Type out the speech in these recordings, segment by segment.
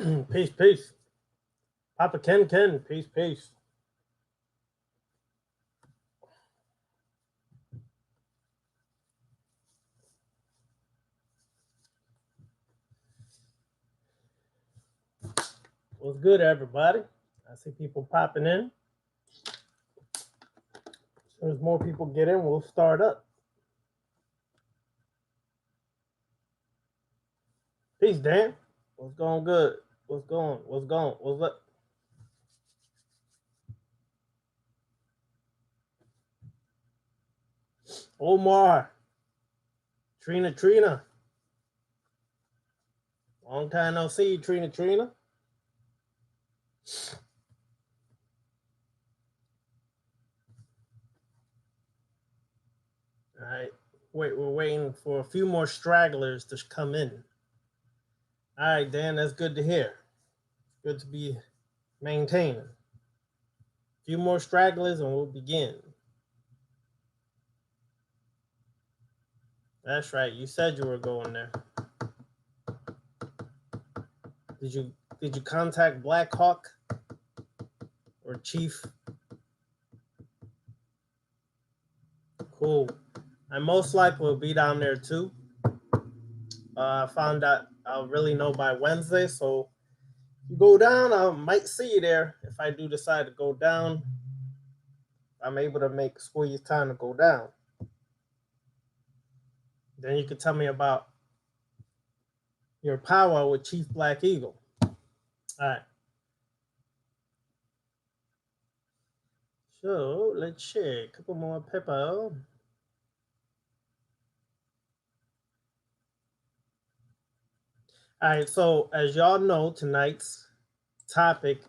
Peace, peace. Papa Ken, peace, peace. What's good, everybody? I see people popping in. As soon as more people get in, we'll start up. Peace, Dan. What's going good? What's going? What's up? Omar. Trina. Long time no see you, Trina. All right. We're waiting for a few more stragglers to come in. All right, Dan, that's good to hear. Good to be maintaining. A few more stragglers and we'll begin. That's right. You said you were going there. Did you contact Black Hawk or Chief? Cool. I most likely will be down there too. I found out I'll really know by Wednesday, so if you go down, I might see you there. If I do decide to go down, I'm able to squeeze time to go down. Then you could tell me about your power with Chief Black Eagle. All right. So let's share a couple more people. All right, so as y'all know, tonight's topic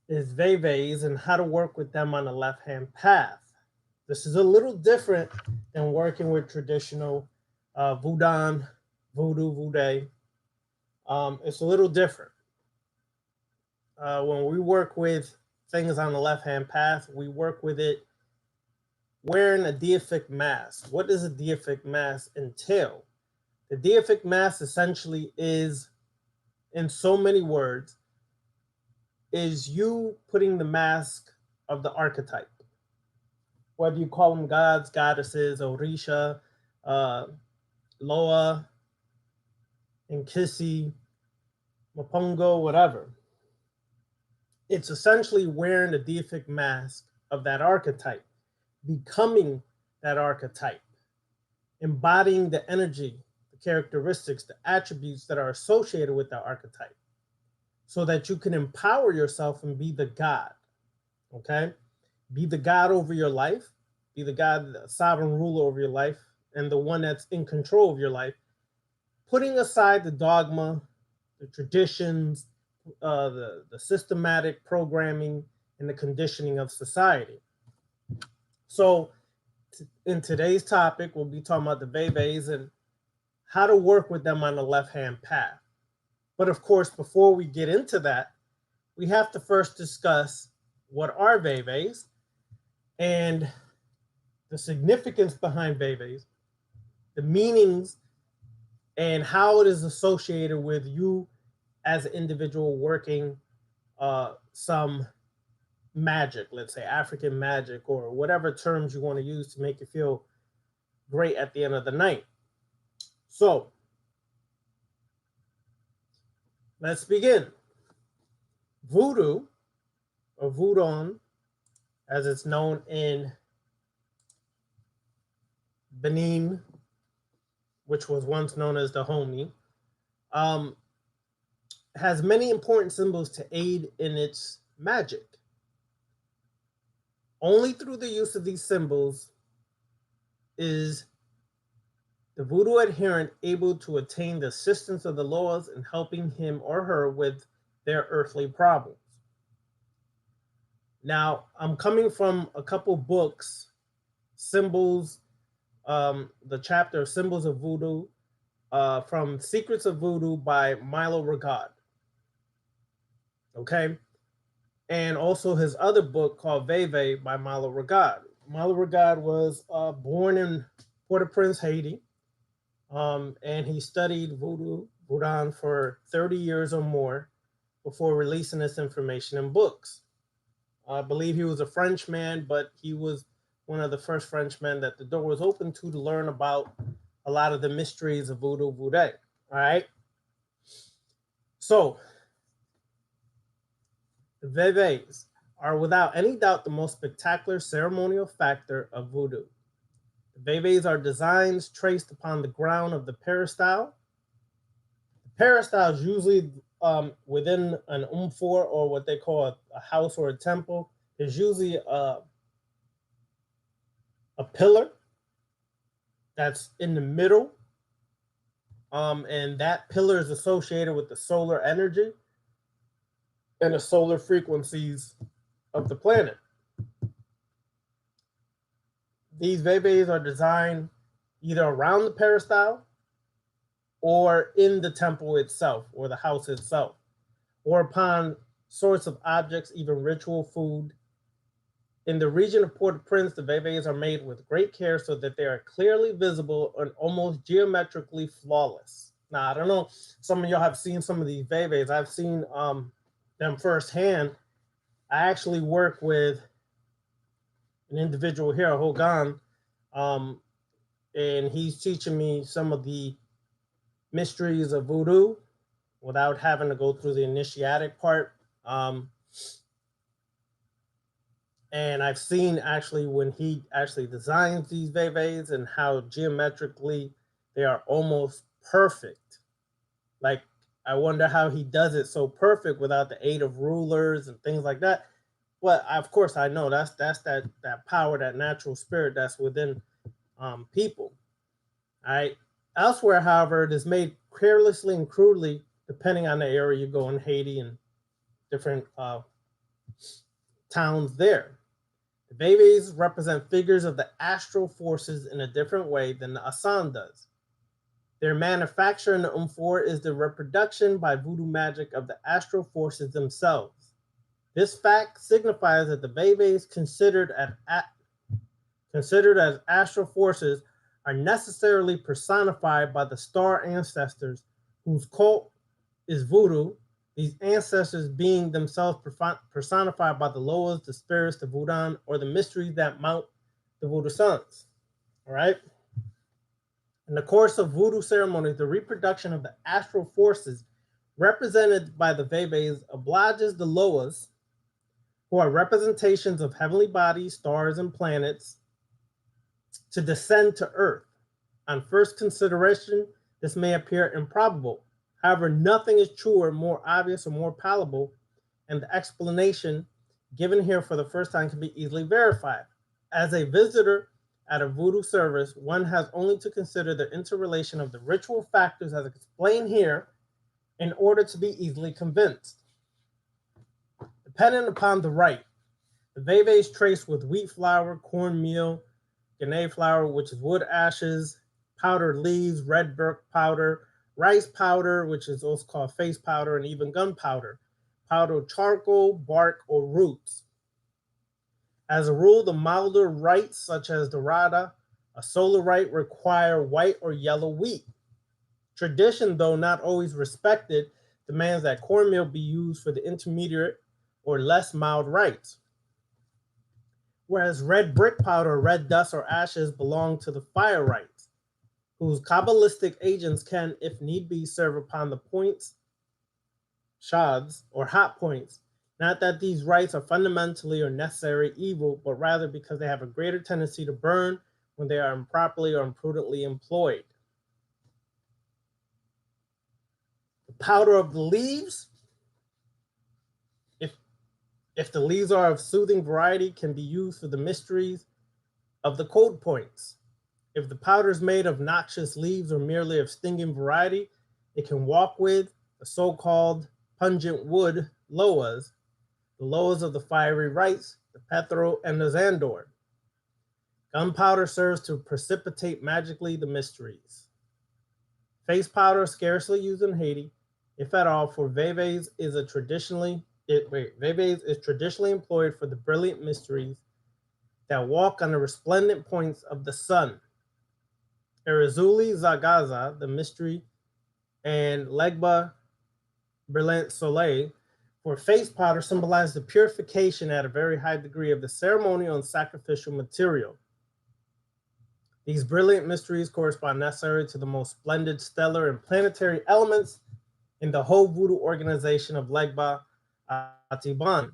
is Veves and how to work with them on the left-hand path. This is a little different than working with traditional voodoo. It's a little different. When we work with things on the left-hand path, we work with it wearing a deific mask. What does a deific mask entail? The deific mask essentially is, in so many words, is you putting the mask of the archetype. Whether you call them gods, goddesses, Orisha, Loa, Nkisi, Mapongo, whatever. It's essentially wearing the deific mask of that archetype, becoming that archetype, embodying the energy, the characteristics, the attributes that are associated with that archetype, so that you can empower yourself and be the God. Okay? Be the God over your life, be the God, the sovereign ruler over your life, and the one that's in control of your life, putting aside the dogma, the traditions, the systematic programming, and the conditioning of society. So, in today's topic, we'll be talking about the Veves and how to work with them on the left-hand path. But of course, before we get into that, we have to first discuss what are Veves and the significance behind Veves, the meanings, and how it is associated with you as an individual working some magic, let's say African magic, or whatever terms you want to use to make you feel great at the end of the night. So, let's begin. Voodoo, or Voodoo, as it's known in Benin, which was once known as the Dahomey, has many important symbols to aid in its magic. Only through the use of these symbols is the voodoo adherent able to attain the assistance of the Loas in helping him or her with their earthly problems. Now, I'm coming from a couple books, Symbols, the chapter of Symbols of Voodoo, from Secrets of Voodoo by Milo Regard. Okay? And also his other book called Veve by Milo Regard. Milo Regard was born in Port-au-Prince, Haiti, and he studied voodoo for 30 years or more before releasing this information in books. I believe he was a Frenchman, but he was one of the first Frenchmen that the door was open to learn about a lot of the mysteries of voodoo voodoo. All right. So the Veves are without any doubt the most spectacular ceremonial factor of voodoo. The Veves are designs traced upon the ground of the peristyle. The peristyle is usually within an umfor, or what they call a house or a temple. There's usually a pillar that's in the middle, and that pillar is associated with the solar energy and the solar frequencies of the planet. These Veves are designed either around the peristyle or in the temple itself or the house itself, or upon sorts of objects, even ritual food. In the region of Port-au-Prince, the Veves are made with great care so that they are clearly visible and almost geometrically flawless. Now, I don't know, some of y'all have seen some of these Veves. I've seen them firsthand. I actually work with an individual here, Hogan, and he's teaching me some of the mysteries of voodoo without having to go through the initiatic part. And I've seen actually when he actually designs these Veves and how geometrically they are almost perfect. Like, I wonder how he does it so perfect without the aid of rulers and things like that. Well, of course, I know that's that power, that natural spirit that's within people. All right. Elsewhere, however, it is made carelessly and crudely, depending on the area you go in Haiti and different towns there. The Veves represent figures of the astral forces in a different way than the Asan does. Their manufacture in the Umfor is the reproduction by voodoo magic of the astral forces themselves. This fact signifies that the Veves considered as astral forces are necessarily personified by the star ancestors whose cult is voodoo, these ancestors being themselves personified by the Loas, the spirits, the Voodoo, or the mysteries that mount the voodoo sons. All right? In the course of voodoo ceremonies, the reproduction of the astral forces represented by the Veves obliges the Loas, who are representations of heavenly bodies, stars, and planets, to descend to Earth. On first consideration, this may appear improbable. However, nothing is truer, more obvious, or more palatable, and the explanation given here for the first time can be easily verified. As a visitor at a voodoo service, one has only to consider the interrelation of the ritual factors as explained here in order to be easily convinced. Dependent upon the rite, the Veves traced with wheat flour, cornmeal, Guinea flour, which is wood ashes, powdered leaves, red burk powder, rice powder, which is also called face powder, and even gunpowder, powdered charcoal, bark, or roots. As a rule, the milder rites, such as the Rada, a solar rite, require white or yellow wheat. Tradition, though not always respected, demands that cornmeal be used for the intermediate or less mild rites. Whereas red brick powder, red dust, or ashes belong to the fire rites, whose Kabbalistic agents can, if need be, serve upon the points, shads, or hot points. Not that these rites are fundamentally or necessarily evil, but rather because they have a greater tendency to burn when they are improperly or imprudently employed. The powder of the leaves, if the leaves are of soothing variety, can be used for the mysteries of the code points. If the powder is made of noxious leaves or merely of stinging variety, it can walk with the so-called pungent wood Loas, the Loas of the fiery rites, the Pethro, and the Zandor. Gunpowder serves to precipitate magically the mysteries. Face powder, scarcely used in Haiti, if at all, for Veves is traditionally employed for the brilliant mysteries that walk on the resplendent points of the sun. Erizuli Zagaza, the mystery, and Legba Brillant Soleil, for face powder symbolized the purification at a very high degree of the ceremonial and sacrificial material. These brilliant mysteries correspond necessarily to the most splendid stellar and planetary elements in the whole voodoo organization of Legba Atiban,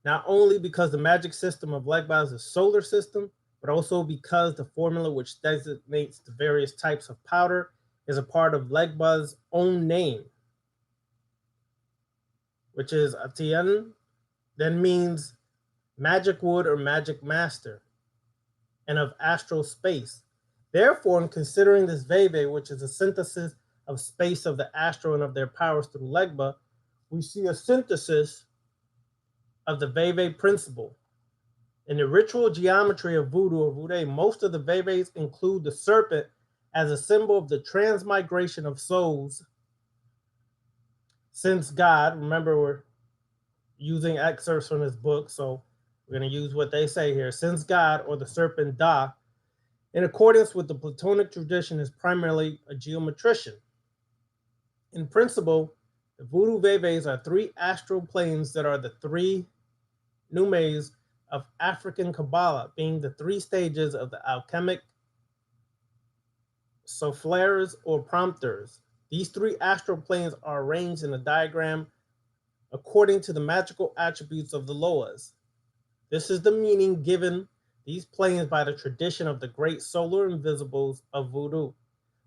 not only because the magic system of Legba is a solar system, but also because the formula which designates the various types of powder is a part of Legba's own name, which is Atian, then means magic wood or magic master, and of astral space. Therefore, in considering this Veve, which is a synthesis of space of the astral and of their powers through Legba, we see a synthesis of the Veve principle. In the ritual geometry of voodoo or voodoo, most of the Veves include the serpent as a symbol of the transmigration of souls. Since God, remember we're using excerpts from his book, so we're going to use what they say here. Since God, or the serpent Da, in accordance with the Platonic tradition, is primarily a geometrician. In principle, the voodoo Veves are three astral planes that are the three numes of African Kabbalah, being the three stages of the alchemic souffleurs or prompters. These three astral planes are arranged in a diagram according to the magical attributes of the Loas. This is the meaning given these planes by the tradition of the great solar invisibles of voodoo.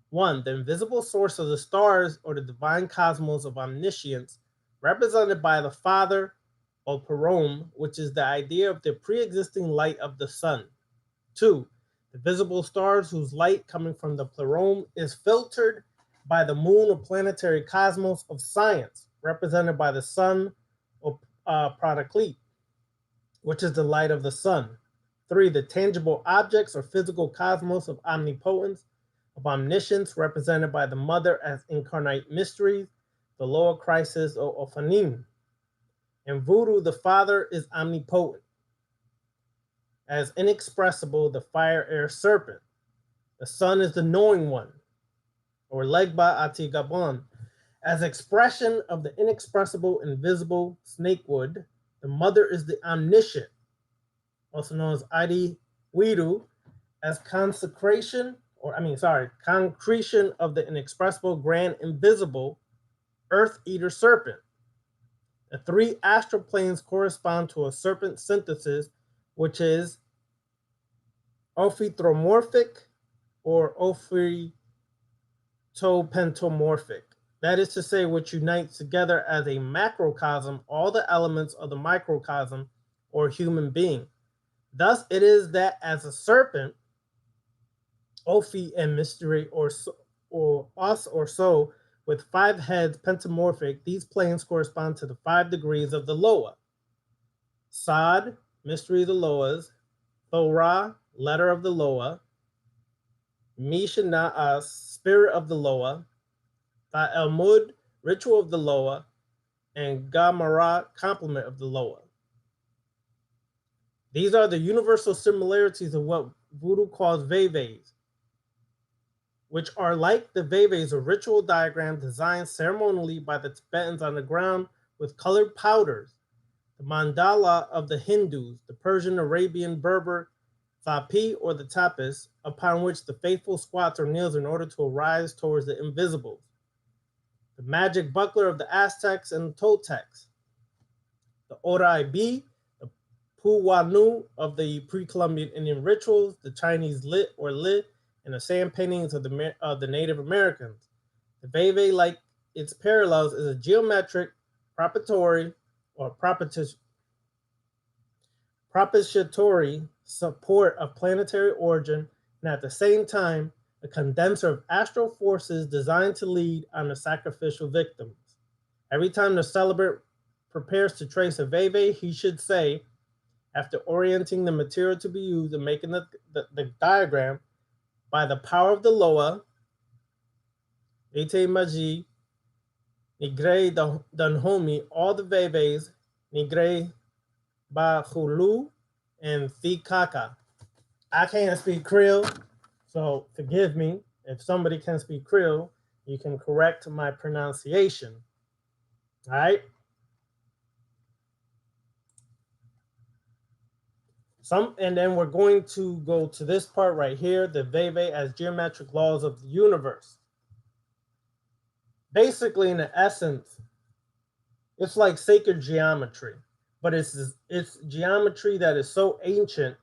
1. The invisible source of the stars or the divine cosmos of omniscience, represented by the Father or Parom, which is the idea of the pre-existing light of the sun. 2. The visible stars whose light coming from the Parom is filtered by the moon or planetary cosmos of science, represented by the sun or Paraclete, which is the light of the sun. 3. The tangible objects or physical cosmos of omnipotence, of omniscience, represented by the mother as incarnate mysteries, the lower crisis or Ophanim. In voodoo, the Father is omnipotent, as inexpressible, the fire air serpent. The Son is the knowing one, or Legba Ati-Gabon, as expression of the inexpressible, invisible snakewood. The Mother is the omniscient, also known as Adi Wiru, as concretion of the inexpressible, grand, invisible, earth-eater serpent. The three astral planes correspond to a serpent synthesis, which is ophiuthomorphic or ophiutopentomorphic. That is to say, which unites together as a macrocosm all the elements of the microcosm or human being. Thus, it is that as a serpent, Ophi and mystery, or us or so, with 5 heads pentamorphic, these planes correspond to the 5 degrees of the Loa. Sod, mystery of the Loas. Thora, letter of the Loa. Mishana'as, spirit of the Loa. Ta'elmud, ritual of the Loa. And Gamara, complement of the Loa. These are the universal similarities of what voodoo calls Veves, which are like the Veves, a ritual diagram designed ceremonially by the Tibetans on the ground with colored powders, the mandala of the Hindus, the Persian, Arabian, Berber, Thapi, or the tapis, upon which the faithful squats or kneels in order to arise towards the invisibles, the magic buckler of the Aztecs and the Toltecs, the Oraibi, the Puwanu of the pre-Columbian Indian rituals, the Chinese lit or lit, and the sand paintings of the Native Americans. The Veve, like its parallels, is a geometric, propitiatory, or propitiatory support of planetary origin, and at the same time, a condenser of astral forces designed to lead on the sacrificial victims. Every time the celebrant prepares to trace a Veve, he should say, after orienting the material to be used and making the diagram, by the power of the Loa, Ete Maji, Nigre Danhomi, all the Veves, Nigre Bahulu, and Thikaka. I can't speak Creole, so forgive me. If somebody can speak Creole, you can correct my pronunciation. All right? And then we're going to go to this part right here, the Veve as geometric laws of the universe. Basically, in the essence, it's like sacred geometry, but it's geometry that is so ancient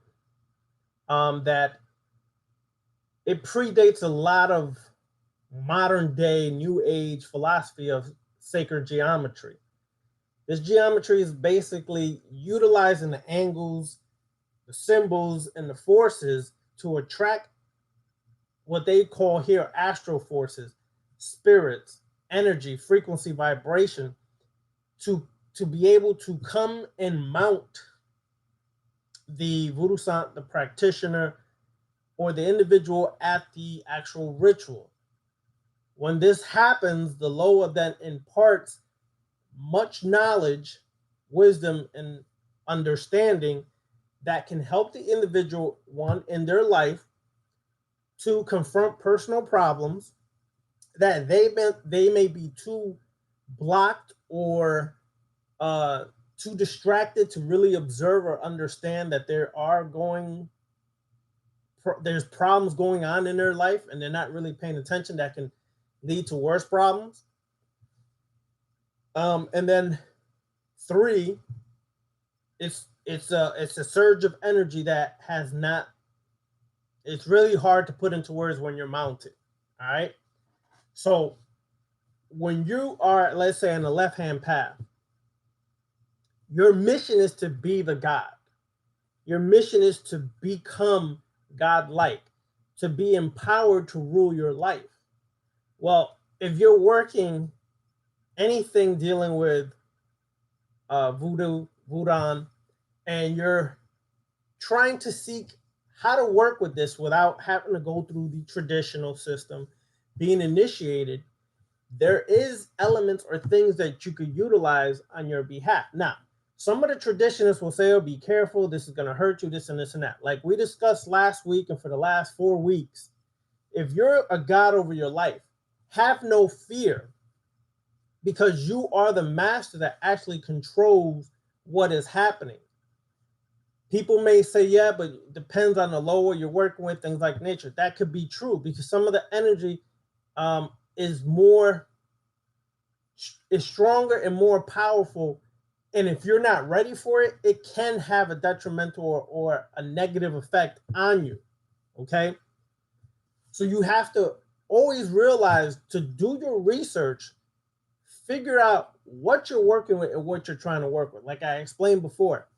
that it predates a lot of modern day new age philosophy of sacred geometry. This geometry is basically utilizing the angles, the symbols, and the forces to attract what they call here astral forces, spirits, energy, frequency, vibration, to be able to come and mount the voodoo sant, the practitioner, or the individual at the actual ritual. When this happens, the Loa then imparts much knowledge, wisdom, and understanding that can help the individual, one, in their life, to confront personal problems that they may be too blocked or too distracted to really observe or understand that there's problems going on in their life and they're not really paying attention, that can lead to worse problems. And then 3, it's a surge of energy that has not. It's really hard to put into words when you're mounted. All right. So when you are, let's say, on the left hand path, your mission is to be the God. Your mission is to become God-like, to be empowered to rule your life. Well, if you're working anything dealing with voodoo, voodoo, and you're trying to seek how to work with this without having to go through the traditional system, being initiated, there is elements or things that you could utilize on your behalf. Now, some of the traditionists will say, oh, be careful, this is going to hurt you, this and this and that. Like we discussed last week and for the last 4 weeks, if you're a God over your life, have no fear, because you are the master that actually controls what is happening. People may say, yeah, but it depends on the Loa you're working with, things like nature. That could be true because some of the energy is stronger and more powerful. And if you're not ready for it, it can have a detrimental or a negative effect on you. Okay. So you have to always realize to do your research, figure out what you're working with and what you're trying to work with. Like I explained before,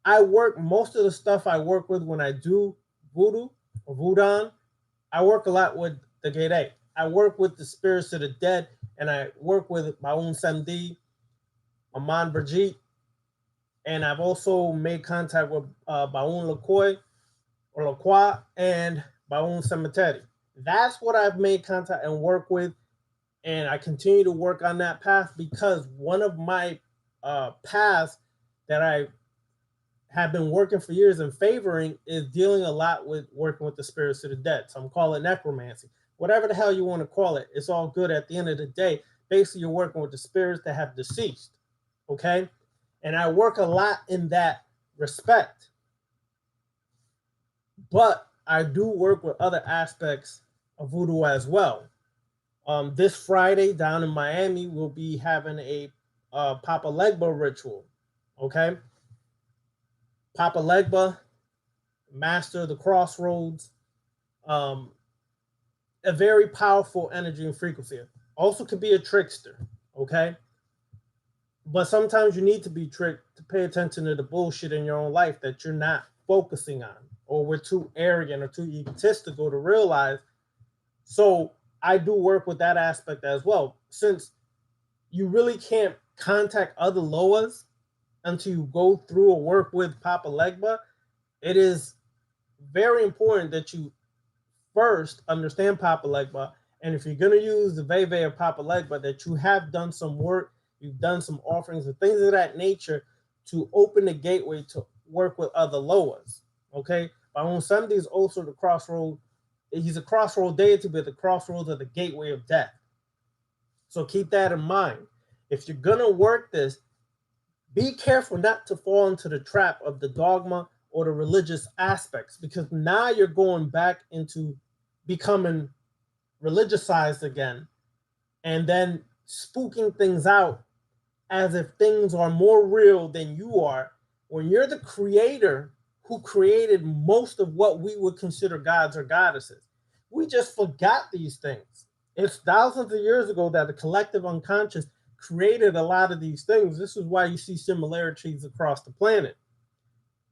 most of the stuff I work with when I do voodoo or voodoo, I work a lot with the Gede. I work with the spirits of the dead, and I work with my own Samdi, Aman Brigitte, and I've also made contact with Baun Lacroix or Lacroix and Baun Cemetery. That's what I've made contact and work with, and I continue to work on that path because one of my paths that I have been working for years and favoring is dealing a lot with working with the spirits of the dead. So I'm calling it necromancy. Whatever the hell you want to call it, it's all good at the end of the day. Basically, you're working with the spirits that have deceased. Okay? And I work a lot in that respect. But I do work with other aspects of voodoo as well. This Friday down in Miami, we'll be having a Papa Legba ritual. Okay? Papa Legba, master of the crossroads, a very powerful energy and frequency. Also could be a trickster, okay? But sometimes you need to be tricked to pay attention to the bullshit in your own life that you're not focusing on, or we're too arrogant or too egotistical to realize. So I do work with that aspect as well. Since you really can't contact other Loas until you go through or work with Papa Legba, it is very important that you first understand Papa Legba. And if you're going to use the Veve of Papa Legba, that you have done some work, you've done some offerings and things of that nature to open the gateway to work with other Loas. Okay? Baun Sunday is also the crossroad. He's a crossroad deity, but the crossroads are the gateway of death. So keep that in mind. If you're going to work this, Be careful not to fall into the trap of the dogma or the religious aspects, because now you're going back into becoming religiousized again and then spooking things out as if things are more real than you are, when you're the creator who created most of what we would consider gods or goddesses. We just forgot these things. It's thousands of years ago that the collective unconscious created a lot of these things. This is why you see similarities across the planet.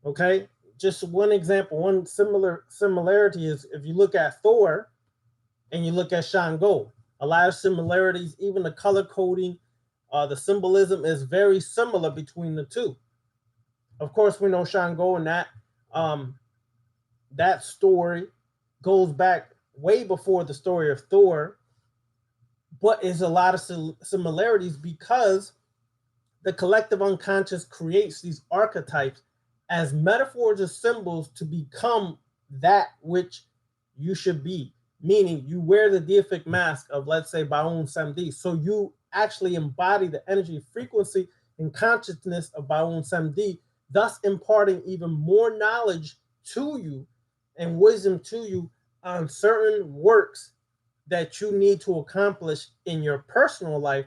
Okay? Just one example, one similarity is if you look at Thor and you look at Shango, a lot of similarities, even the color coding, the symbolism is very similar between the two. Of course, we know Shango, and that story goes back way before the story of Thor, but is a lot of similarities because the collective unconscious creates these archetypes as metaphors or symbols to become that which you should be. Meaning, you wear the deific mask of, let's say, Baum Samedi, so you actually embody the energy, frequency, and consciousness of Baum Samedi, thus imparting even more knowledge to you and wisdom to you on certain works that you need to accomplish in your personal life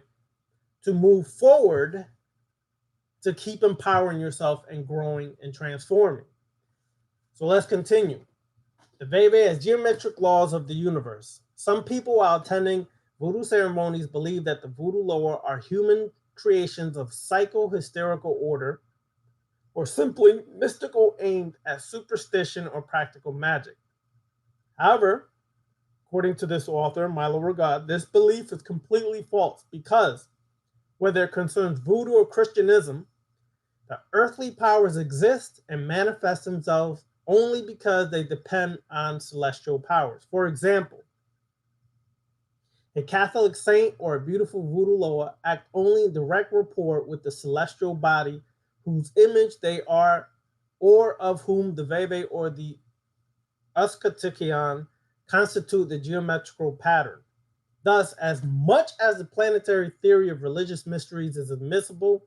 to move forward, to keep empowering yourself and growing and transforming. So let's continue. The Veve as geometric laws of the universe. Some people, while attending voodoo ceremonies, believe that the voodoo Loa are human creations of psycho-hysterical order, or simply mystical aimed at superstition or practical magic. However, according to this author, Milo Regard, this belief is completely false because, whether it concerns voodoo or Christianism, the earthly powers exist and manifest themselves only because they depend on celestial powers. For example, a Catholic saint or a beautiful voodoo Loa act only in direct rapport with the celestial body whose image they are, or of whom the Veve or the Uskatikian constitute the geometrical pattern. Thus, as much as the planetary theory of religious mysteries is admissible,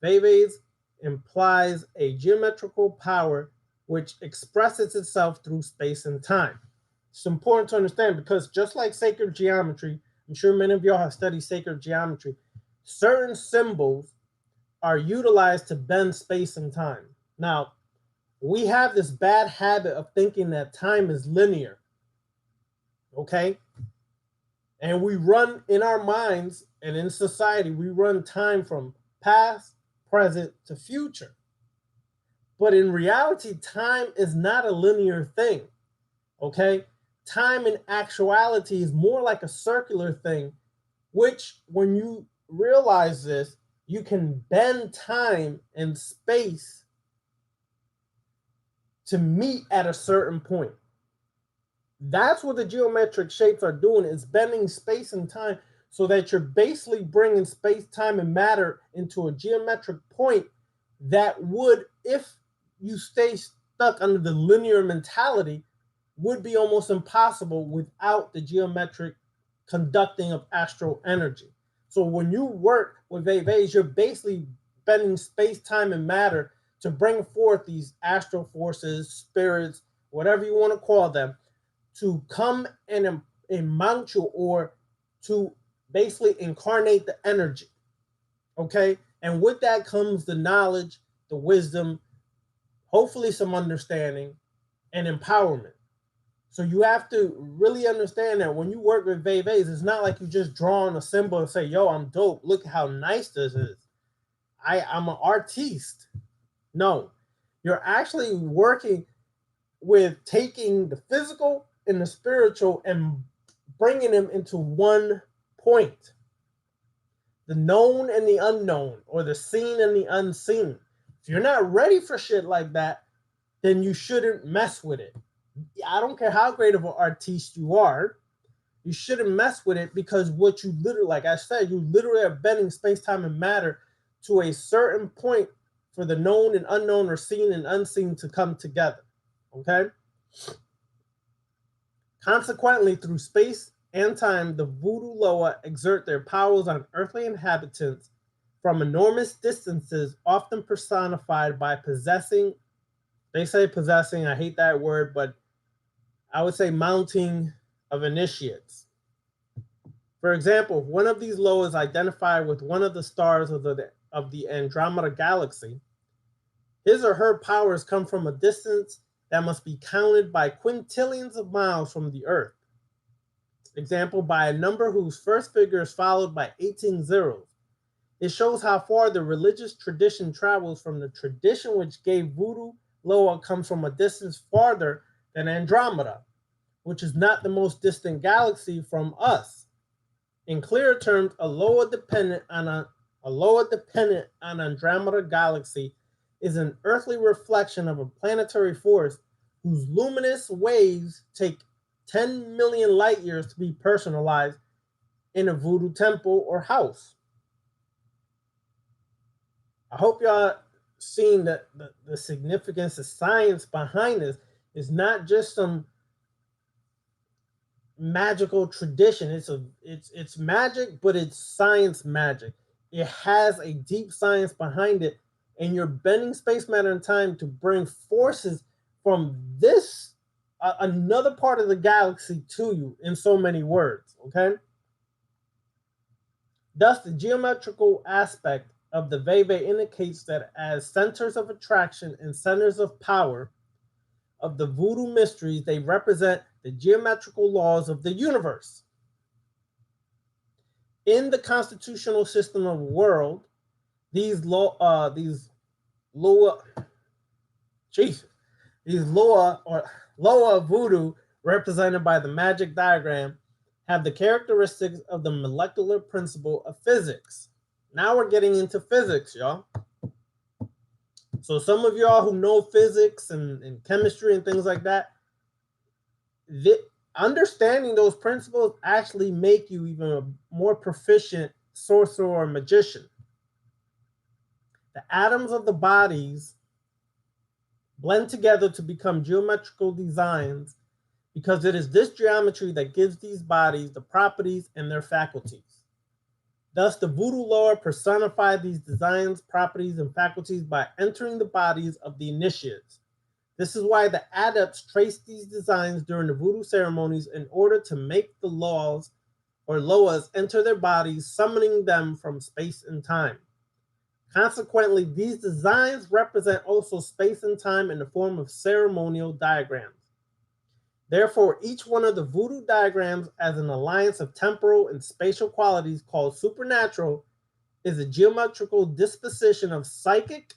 Veve's implies a geometrical power which expresses itself through space and time. It's important to understand because just like sacred geometry, I'm sure many of y'all have studied sacred geometry, certain symbols are utilized to bend space and time. Now, we have this bad habit of thinking that time is linear, okay? And we run in our minds and in society, we run time from past, present to future. But in reality, time is not a linear thing, okay? Time in actuality is more like a circular thing, which when you realize this, you can bend time and space to meet at a certain point. That's what the geometric shapes are doing, is bending space and time so that you're basically bringing space, time, and matter into a geometric point that would, if you stay stuck under the linear mentality, would be almost impossible without the geometric conducting of astral energy. So when you work with Veves, you're basically bending space, time, and matter to bring forth these astral forces, spirits, whatever you want to call them, to come and mount you, or to basically incarnate the energy. Okay? And with that comes the knowledge, the wisdom, hopefully some understanding, and empowerment. So you have to really understand that when you work with Veves, it's not like you just draw on a symbol and say, yo, I'm dope. Look how nice this is. I'm an artiste. No, you're actually working with taking the physical and the spiritual and bringing them into one point. The known and the unknown, or the seen and the unseen. If you're not ready for shit like that, then you shouldn't mess with it. I don't care how great of an artiste you are, you shouldn't mess with it, because what you literally, like I said, you literally are bending space, time, and matter to a certain point for the known and unknown, or seen and unseen, to come together. Okay? Consequently, through space and time, the voodoo Loa exert their powers on earthly inhabitants from enormous distances, often personified by possessing, they say possessing, I hate that word, but I would say mounting of initiates. For example, if one of these Loas identified with one of the stars of the Andromeda galaxy, his or her powers come from a distance that must be counted by quintillions of miles from the Earth. Example, by a number whose first figure is followed by 18 zeros. It shows how far the religious tradition travels from the tradition which gave voodoo Loa comes from a distance farther than Andromeda, which is not the most distant galaxy from us. In clearer terms, a Loa dependent on Andromeda galaxy is an earthly reflection of a planetary force whose luminous waves take 10 million light years to be personalized in a voodoo temple or house. I hope y'all seen the significance of science behind this. It's not just some magical tradition. It's magic, but it's science magic. It has a deep science behind it, and you're bending space, matter, and time to bring forces from this another part of the galaxy to you in so many words. Okay. Thus, the geometrical aspect of the Veve indicates that as centers of attraction and centers of power of the voodoo mysteries, they represent the geometrical laws of the universe. In the constitutional system of the world, these Loa voodoo, represented by the magic diagram, have the characteristics of the molecular principle of physics. Now we're getting into physics, y'all. So some of y'all who know physics and chemistry and things like that, understanding those principles actually make you even a more proficient sorcerer or magician. The atoms of the bodies blend together to become geometrical designs because it is this geometry that gives these bodies the properties and their faculties. Thus, the voodoo Loa personify these designs, properties, and faculties by entering the bodies of the initiates. This is why the adepts trace these designs during the voodoo ceremonies in order to make the laws or Loas enter their bodies, summoning them from space and time. Consequently, these designs represent also space and time in the form of ceremonial diagrams. Therefore, each one of the voodoo diagrams as an alliance of temporal and spatial qualities called supernatural is a geometrical disposition of psychic,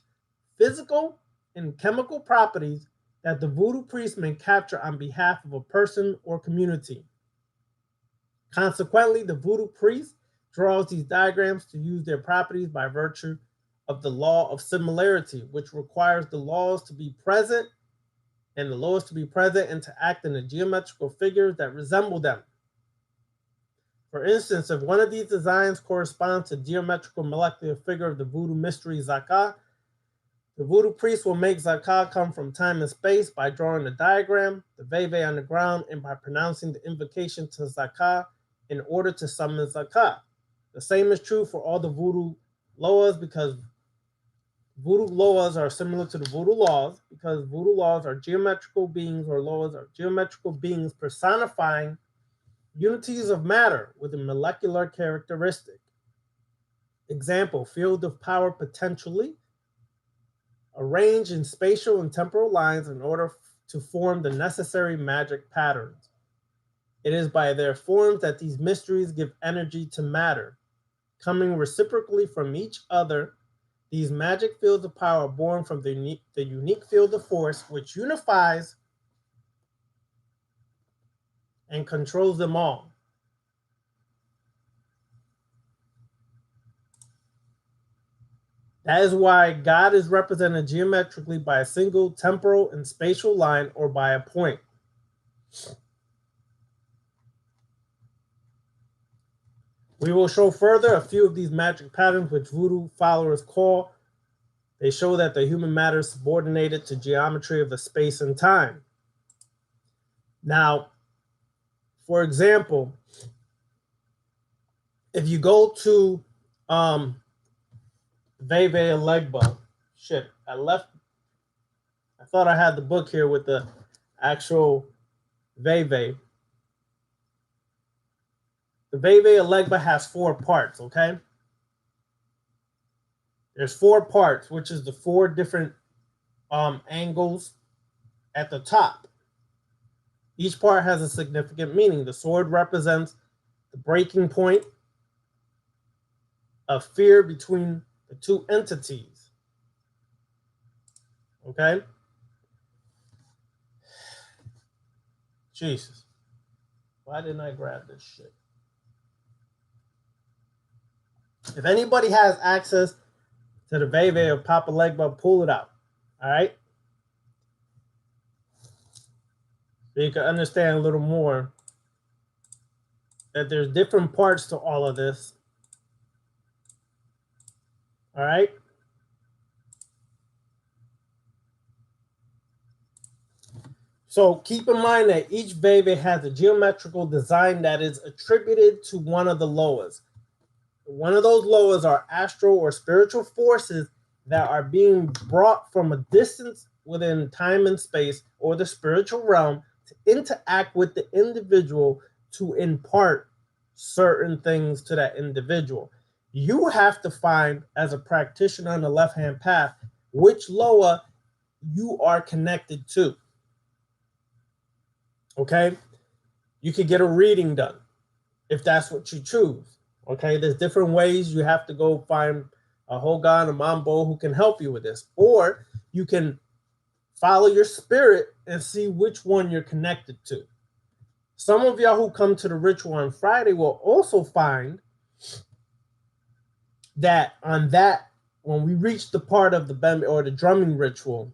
physical, and chemical properties that the voodoo priest may capture on behalf of a person or community. Consequently, the voodoo priest draws these diagrams to use their properties by virtue of the law of similarity, which requires the laws to be present and the Loas to be present and to act in the geometrical figures that resemble them. For instance, if one of these designs corresponds to the geometrical molecular figure of the voodoo mystery Zaka, the voodoo priest will make Zaka come from time and space by drawing the diagram, the Veve on the ground, and by pronouncing the invocation to Zaka in order to summon Zaka. The same is true for all the voodoo Loas because voodoo Loas are similar to the voodoo laws because voodoo laws are geometrical beings, or Loas are geometrical beings personifying unities of matter with a molecular characteristic. Example, field of power potentially arranged in spatial and temporal lines in order to form the necessary magic patterns. It is by their forms that these mysteries give energy to matter. Coming reciprocally from each other, these magic fields of power are born from the unique field of force which unifies and controls them all. That is why God is represented geometrically by a single temporal and spatial line or by a point. We will show further a few of these magic patterns which voodoo followers call. They show that the human matter is subordinated to geometry of the space and time. Now, for example, if you go to Veve Alegba. Shit, I thought I had the book here with the actual Veve. The Veve Alegba has 4 parts, okay? There's 4 parts, which is the 4 different angles at the top. Each part has a significant meaning. The sword represents the breaking point of fear between the 2 entities. Okay? Jesus. Why didn't I grab this shit? If anybody has access to the Veve or Papa Legba, pull it out. All right? So you can understand a little more that there's different parts to all of this. All right? So keep in mind that each Veve has a geometrical design that is attributed to one of the Loas. One of those Loas are astral or spiritual forces that are being brought from a distance within time and space or the spiritual realm to interact with the individual to impart certain things to that individual. You have to find, as a practitioner on the left-hand path, which Loa you are connected to. Okay? You could get a reading done if that's what you choose. Okay? There's different ways. You have to go find a Hogan, a Mambo who can help you with this. Or you can follow your spirit and see which one you're connected to. Some of y'all who come to the ritual on Friday will also find that when we reach the part of the Bembe or the drumming ritual,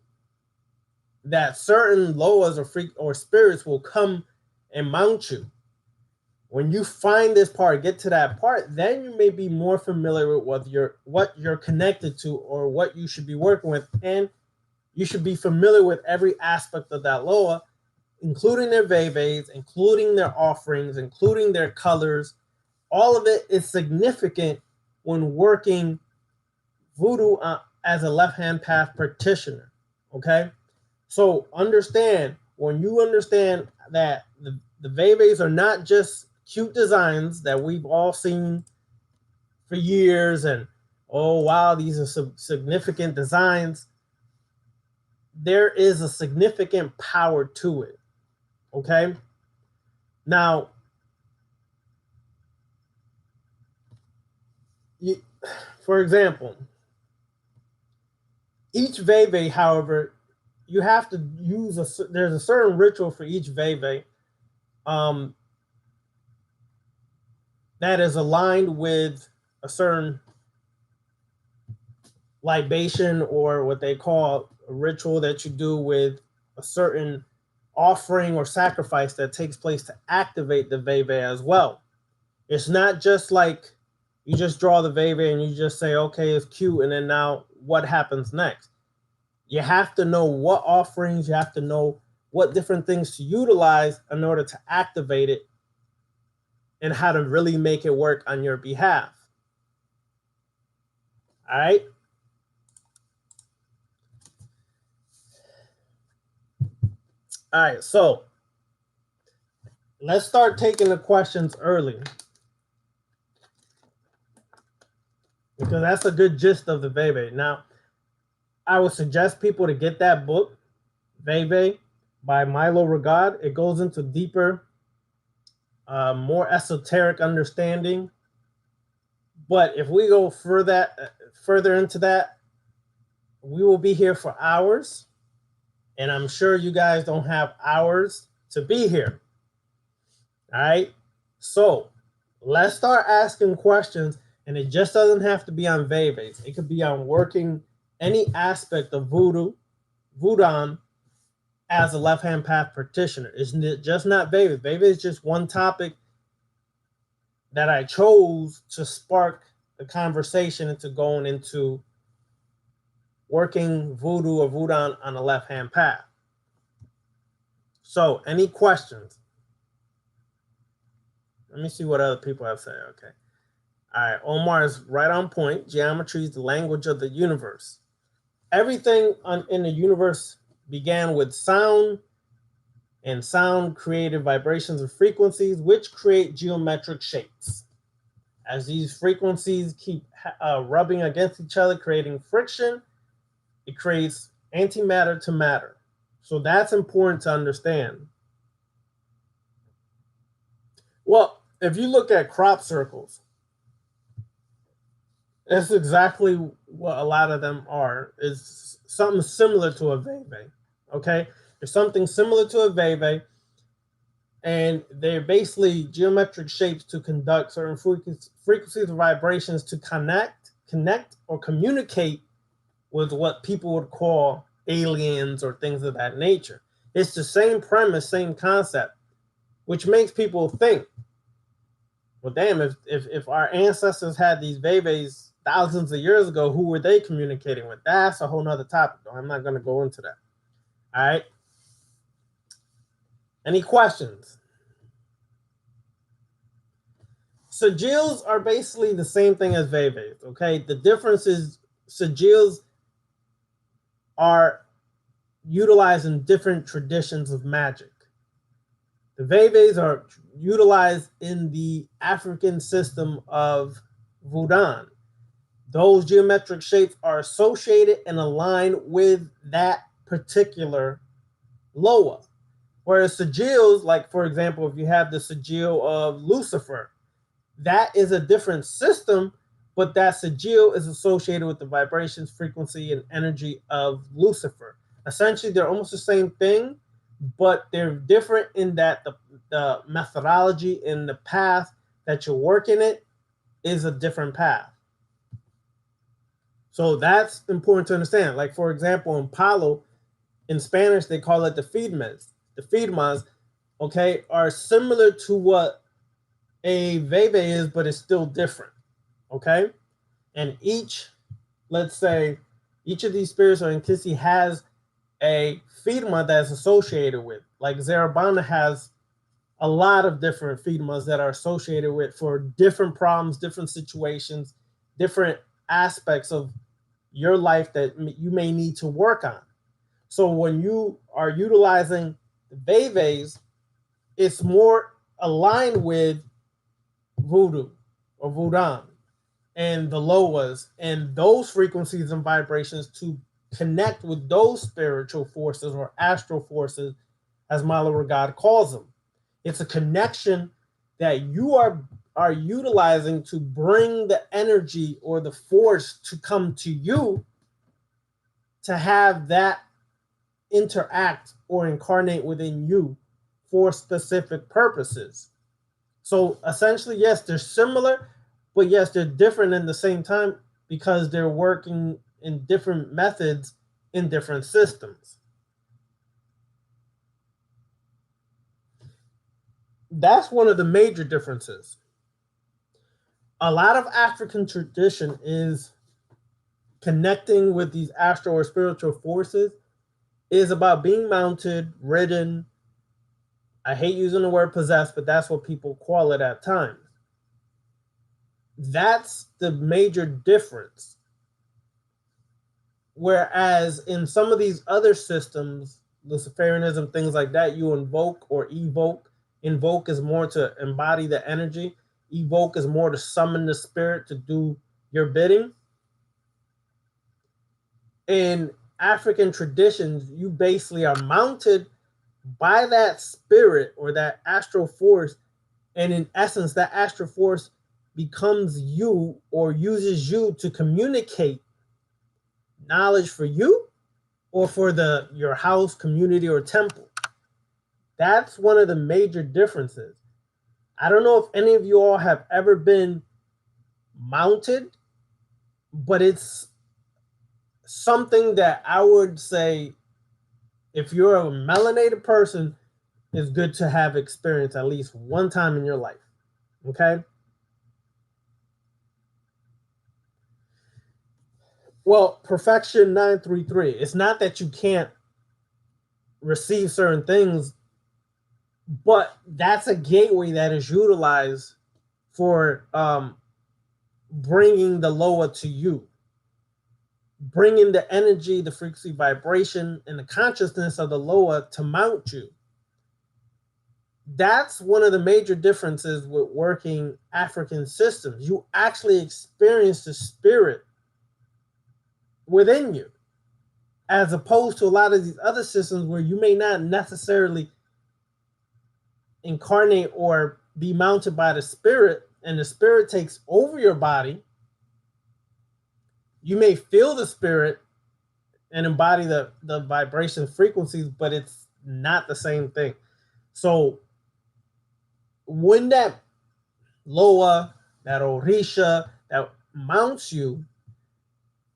that certain Loas or spirits will come and mount you. When you find this part, get to that part, then you may be more familiar with what you're connected to or what you should be working with, and you should be familiar with every aspect of that Loa, including their Veves, including their offerings, including their colors. All of it is significant when working voodoo as a left-hand path practitioner, okay? So understand, when you understand that the Veves are not just cute designs that we've all seen for years and, oh, wow, these are some significant designs. There is a significant power to it, okay? Now, for example, each Veve, however, you have to use there's a certain ritual for each Veve that is aligned with a certain libation or what they call a ritual that you do with a certain offering or sacrifice that takes place to activate the Veve as well. It's not just like you just draw the Veve and you just say, okay, it's cute, and then now what happens next? You have to know what offerings, you have to know what different things to utilize in order to activate it and how to really make it work on your behalf. All right? All right, so let's start taking the questions early, because that's a good gist of the Veve. Now, I would suggest people to get that book, Veve by Milo Regard. It goes into deeper, more esoteric understanding. But if we go further into that, we will be here for hours. And I'm sure you guys don't have hours to be here. All right? So let's start asking questions. And it just doesn't have to be on Veves. It could be on working any aspect of voodoo as a left-hand path practitioner. It's just not Veve. Veve is just one topic that I chose to spark the conversation into going into working voodoo or voodoo on a left-hand path. So, any questions? Let me see what other people have said. Okay. All right, Omar is right on point. Geometry is the language of the universe. Everything in the universe began with sound, and sound created vibrations and frequencies, which create geometric shapes. As these frequencies keep rubbing against each other, creating friction, it creates antimatter to matter. So that's important to understand. Well, if you look at crop circles, that's exactly what a lot of them are. Is something similar to a Veve. Okay, there's something similar to a Veve, and they're basically geometric shapes to conduct certain frequencies of vibrations to connect, or communicate with what people would call aliens or things of that nature. It's the same premise, same concept, which makes people think, well, damn, if our ancestors had these Veves thousands of years ago, who were they communicating with? That's a whole nother topic, though. I'm not going to go into that. All right. Any questions? Sigils are basically the same thing as Veves, okay? The difference is sigils are utilized in different traditions of magic. The Veves are utilized in the African system of Voodoo. Those geometric shapes are associated and aligned with that particular Loa. Whereas sigils, like for example, if you have the sigil of Lucifer, that is a different system, but that sigil is associated with the vibrations, frequency, and energy of Lucifer. Essentially, they're almost the same thing, but they're different in that the methodology and the path that you're working it is a different path. So that's important to understand. Like, for example, in Palo, in Spanish, they call it the Fiedmas. The Fiedmas, okay, are similar to what a Veve is, but it's still different, okay? And let's say, each of these spirits or entity has a Fiedma that's associated with. Like Zarabana has a lot of different Fiedmas that are associated with for different problems, different situations, different aspects of your life that you may need to work on. So when you are utilizing the Veves, it's more aligned with voodoo or voodoo and the Loas and those frequencies and vibrations to connect with those spiritual forces or astral forces, as Mala God calls them. It's a connection that you are utilizing to bring the energy or the force to come to you to have that interact or incarnate within you for specific purposes. So essentially, yes, they're similar, but yes, they're different in the same time because they're working in different methods in different systems. That's one of the major differences. A lot of African tradition is connecting with these astral or spiritual forces is about being mounted, ridden. I hate using the word possessed, but that's what people call it at times. That's the major difference. Whereas in some of these other systems, Luciferianism, things like that, you invoke or evoke. Invoke is more to embody the energy. Evoke is more to summon the spirit to do your bidding. In African traditions, you basically are mounted by that spirit or that astral force. And in essence, that astral force becomes you or uses you to communicate knowledge for you or for your house, community, or temple. That's one of the major differences. I don't know if any of you all have ever been mounted, but it's something that I would say, if you're a melanated person, it's good to have experience at least one time in your life. Okay? Well, Perfection 933, it's not that you can't receive certain things, but that's a gateway that is utilized for bringing the Loa to you, bringing the energy, the frequency, vibration, and the consciousness of the Loa to mount you. That's one of the major differences with working African systems. You actually experience the spirit within you, as opposed to a lot of these other systems where you may not necessarily incarnate or be mounted by the spirit, and the spirit takes over your body. You may feel the spirit and embody the vibration frequencies, but it's not the same thing. So when that Loa, that Orisha, that mounts you,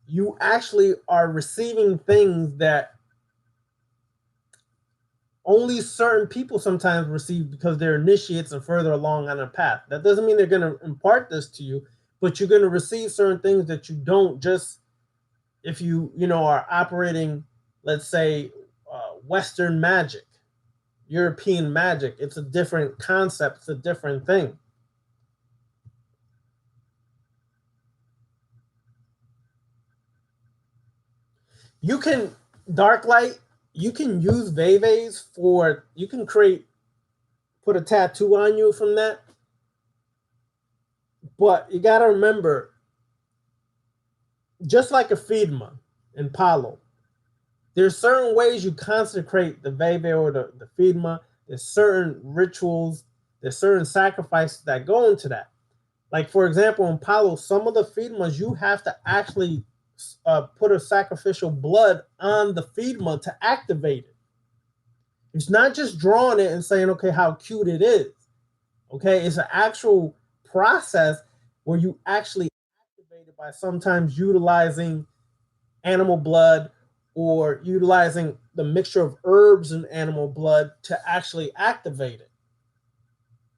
you actually are receiving things that only certain people sometimes receive because they're initiates and further along on a path. That doesn't mean they're going to impart this to you, but you're going to receive certain things that you don't just if you are operating, let's say, Western magic, European magic. It's a different concept. It's a different thing. You can dark light. You can use Veves for. You can put a tattoo on you from that. But you got to remember, just like a Fidma in Palo, there's certain ways you consecrate the Veve or the Fidma. There's certain rituals. There's certain sacrifices that go into that. Like, for example, in Palo, some of the Fidmas, you have to actually put a sacrificial blood on the Fidma to activate it. It's not just drawing it and saying, okay, how cute it is. Okay, it's an actual process where you actually activate it by sometimes utilizing animal blood or utilizing the mixture of herbs and animal blood to actually activate it.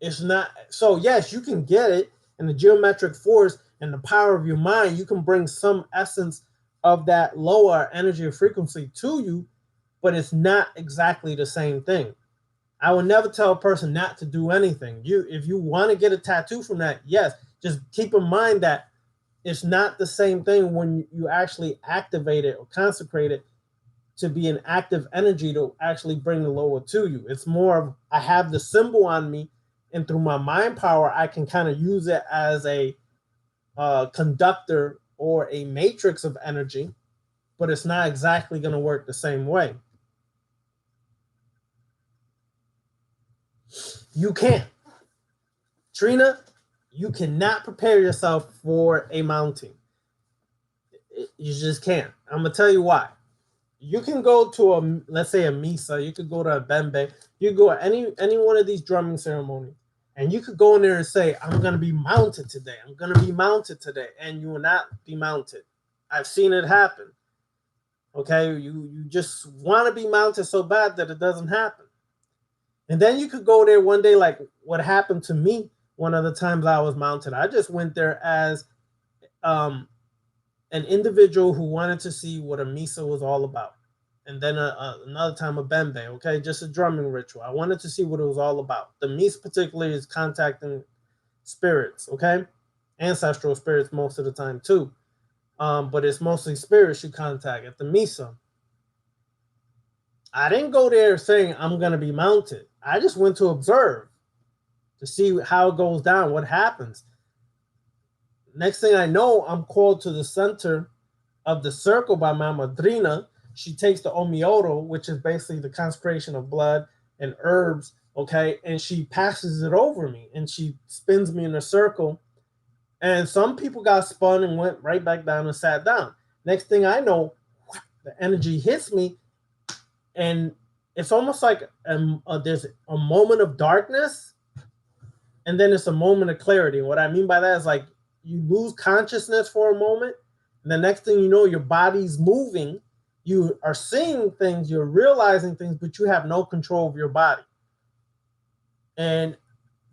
It's not so. Yes, you can get it in the geometric force and the power of your mind. You can bring some essence of that lower energy or frequency to you, but it's not exactly the same thing. I would never tell a person not to do anything. If you want to get a tattoo from that, yes, just keep in mind that it's not the same thing when you actually activate it or consecrate it to be an active energy to actually bring the lower to you. It's more of, I have the symbol on me, and through my mind power, I can kind of use it as a conductor or a matrix of energy, but it's not exactly going to work the same way. You can't. Trina, you cannot prepare yourself for a mounting. You just can't. I'm going to tell you why. You can go to let's say a Misa, you could go to a Bembe, you could go to any one of these drumming ceremonies, and you could go in there and say, I'm going to be mounted today. I'm going to be mounted today. And you will not be mounted. I've seen it happen. Okay, you just want to be mounted so bad that it doesn't happen. And then you could go there one day, like what happened to me one of the times I was mounted. I just went there as an individual who wanted to see what a Misa was all about. And then another time a Bembe, okay, just a drumming ritual. I wanted to see what it was all about. The Misa particularly is contacting spirits, okay? Ancestral spirits most of the time too. But it's mostly spirits you contact at the Misa. I didn't go there saying I'm going to be mounted. I just went to observe, to see how it goes down, what happens. Next thing I know, I'm called to the center of the circle by my madrina. She takes the omioro, which is basically the consecration of blood and herbs, okay, and she passes it over me, and she spins me in a circle. And some people got spun and went right back down and sat down. Next thing I know, the energy hits me, and it's almost like there's a moment of darkness, and then it's a moment of clarity. What I mean by that is, like, you lose consciousness for a moment, and the next thing you know, your body's moving. You are seeing things, you're realizing things, but you have no control of your body. And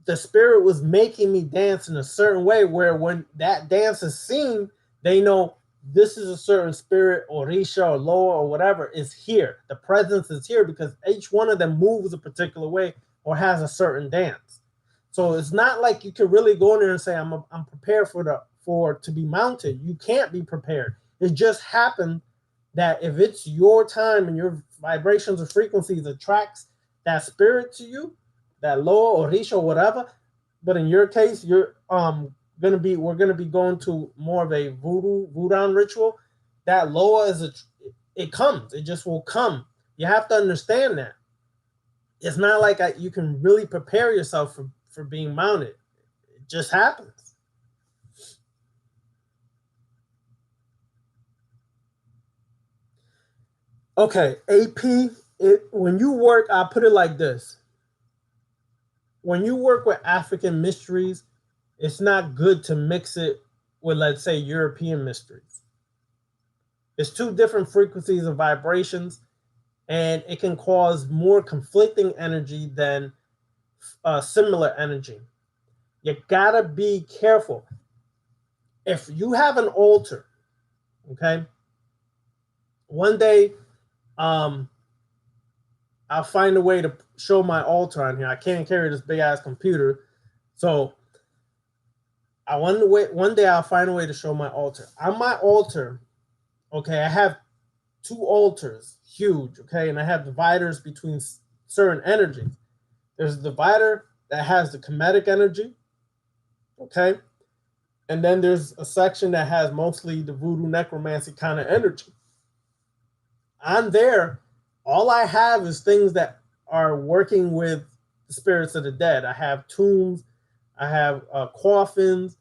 the spirit was making me dance in a certain way where when that dance is seen, they know this is a certain spirit, Orisha or Loa or whatever is here. The presence is here because each one of them moves a particular way or has a certain dance. So it's not like you can really go in there and say, I'm prepared for for to be mounted. You can't be prepared. It just happened that if it's your time and your vibrations or frequencies attracts that spirit to you, that Loa or Risha or whatever, but in your case, you're we're gonna be going to more of a voodoo ritual. That Loa it comes. It just will come. You have to understand that. It's not like you can really prepare yourself for being mounted. It just happens. Okay, AP. When you work, I put it like this: when you work with African mysteries, it's not good to mix it with, let's say, European mysteries. It's two different frequencies of vibrations, and it can cause more conflicting energy than similar energy. You gotta be careful. If you have an altar, okay, one day, I'll find a way to show my altar on here. I can't carry this big ass computer, so one day I'll find a way to show my altar. On my altar, okay, I have two altars, huge, okay, and I have dividers between certain energies. There's a divider that has the kinetic energy, okay, and then there's a section that has mostly the voodoo necromancy kind of energy. On there, all I have is things that are working with the spirits of the dead. I have tombs, I have coffins,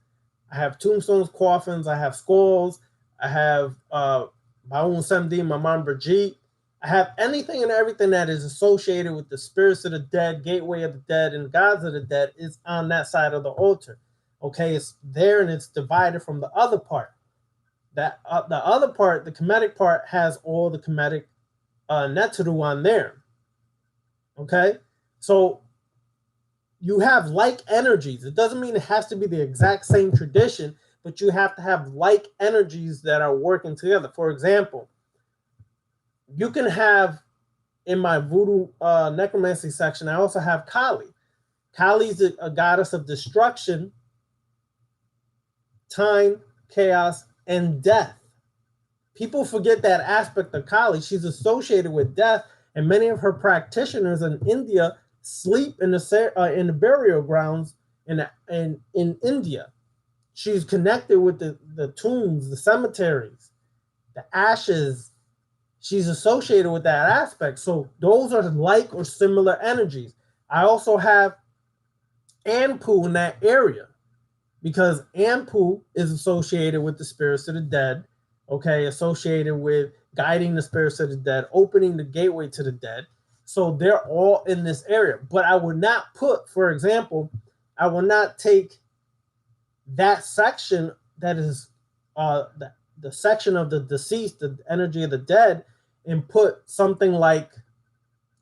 I have tombstones, coffins, I have skulls, I have Baun Samdi, Maman Brigitte. I have anything and everything that is associated with the spirits of the dead, gateway of the dead, and gods of the dead is on that side of the altar. Okay, it's there and it's divided from the other part. That the other part, the Kemetic part, has all the Kemetic Neturu on there. Okay, so you have like energies. It doesn't mean it has to be the exact same tradition, but you have to have like energies that are working together. For example, you can have in my voodoo necromancy section, I also have Kali. Kali's a goddess of destruction, time, chaos, and death. People forget that aspect of Kali. She's associated with death, and many of her practitioners in India sleep in the burial grounds in India. She's connected with the tombs, the cemeteries, the ashes. She's associated with that aspect. So those are like or similar energies. I also have Anpu in that area because Anpu is associated with the spirits of the dead, okay, associated with guiding the spirits of the dead, opening the gateway to the dead. So they're all in this area. But I would not put, for example, I will not take that section that is the section of the deceased, the energy of the dead, and put something like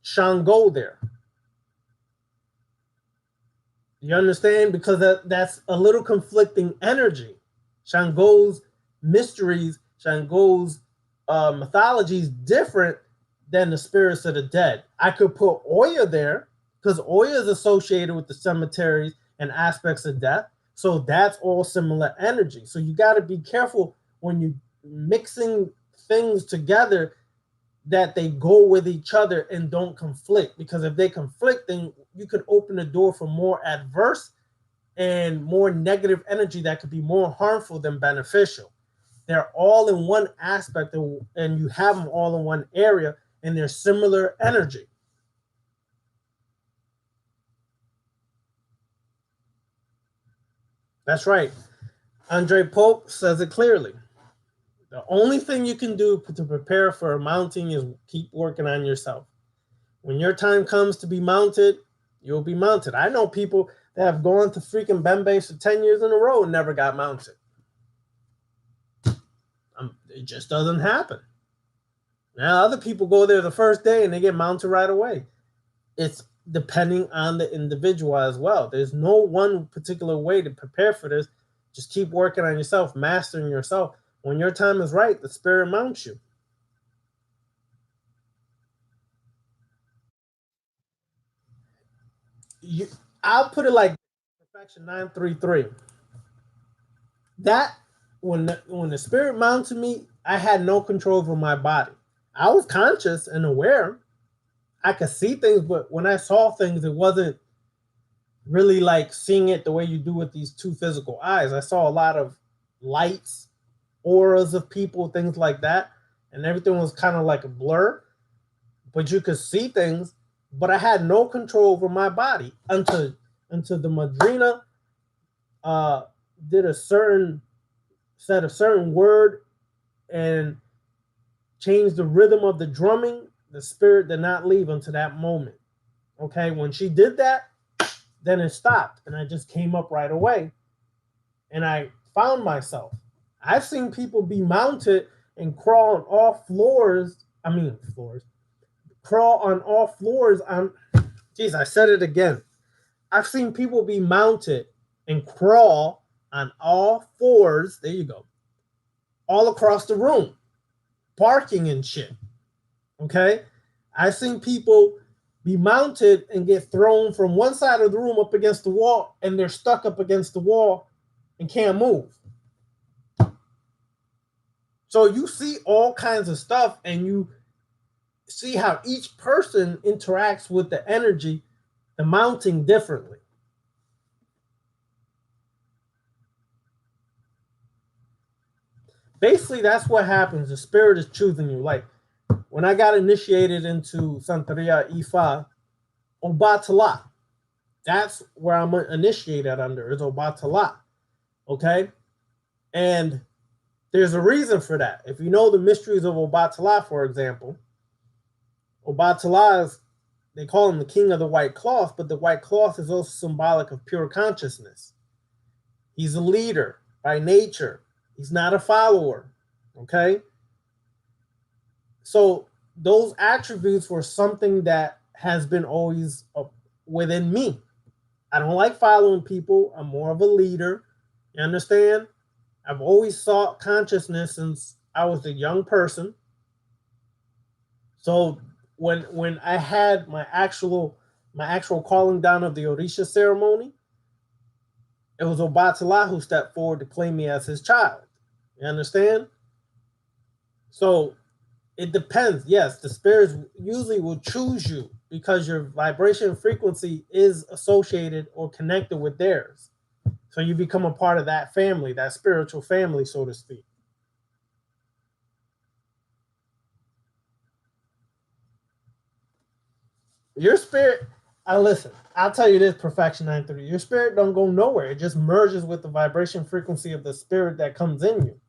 Shango there. You understand? Because that's a little conflicting energy. Shango's mysteries, Shango's mythology is different than the spirits of the dead. I could put Oya there because Oya is associated with the cemeteries and aspects of death. So that's all similar energy. So you got to be careful when you're mixing things together that they go with each other and don't conflict. Because if they conflict, then you could open the door for more adverse and more negative energy that could be more harmful than beneficial. They're all in one aspect and you have them all in one area and they're similar energy. That's right. Andre Pope says it clearly. The only thing you can do to prepare for a mounting is keep working on yourself. When your time comes to be mounted, you'll be mounted. I know people that have gone to freaking Bembe for 10 years in a row and never got mounted. It just doesn't happen. Now, other people go there the first day and they get mounted right away. It's depending on the individual as well. There's no one particular way to prepare for this. Just keep working on yourself, mastering yourself. When your time is right, the spirit mounts you. I'll put it like Perfection 933. That when the spirit mounted me, I had no control over my body. I was conscious and aware. I could see things, but when I saw things, it wasn't really like seeing it the way you do with these two physical eyes. I saw a lot of lights, auras of people, things like that, and everything was kind of like a blur. But you could see things, but I had no control over my body until the Madrina uh, did a certain said a certain word and changed the rhythm of the drumming. The spirit did not leave until that moment. Okay, when she did that, then it stopped, and I just came up right away, and I found myself. I've seen people be mounted and crawl on all floors. I mean, floors. Crawl on all floors. Geez, I said it again. I've seen people be mounted and crawl on all fours. There you go. All across the room, barking and shit. Okay? I've seen people be mounted and get thrown from one side of the room up against the wall, and they're stuck up against the wall and can't move. So you see all kinds of stuff, and you see how each person interacts with the energy, the mounting differently. Basically, that's what happens. The spirit is choosing you. Like when I got initiated into Santeria Ifa, Obatala, that's where I'm initiated under, is Obatala. Okay? And there's a reason for that. If you know the mysteries of Obatala, for example, Obatala is, they call him the king of the white cloth, but the white cloth is also symbolic of pure consciousness. He's a leader by nature. He's not a follower. Okay? So those attributes were something that has been always within me. I don't like following people. I'm more of a leader. You understand? I've always sought consciousness since I was a young person. So when I had my actual calling down of the Orisha ceremony, it was Obatala who stepped forward to claim me as his child. You understand? So it depends. Yes, the spirits usually will choose you because your vibration frequency is associated or connected with theirs. So you become a part of that family, that spiritual family, so to speak. Your spirit, listen, I'll tell you this, Perfection 930. Your spirit don't go nowhere. It just merges with the vibration frequency of the spirit that comes in you.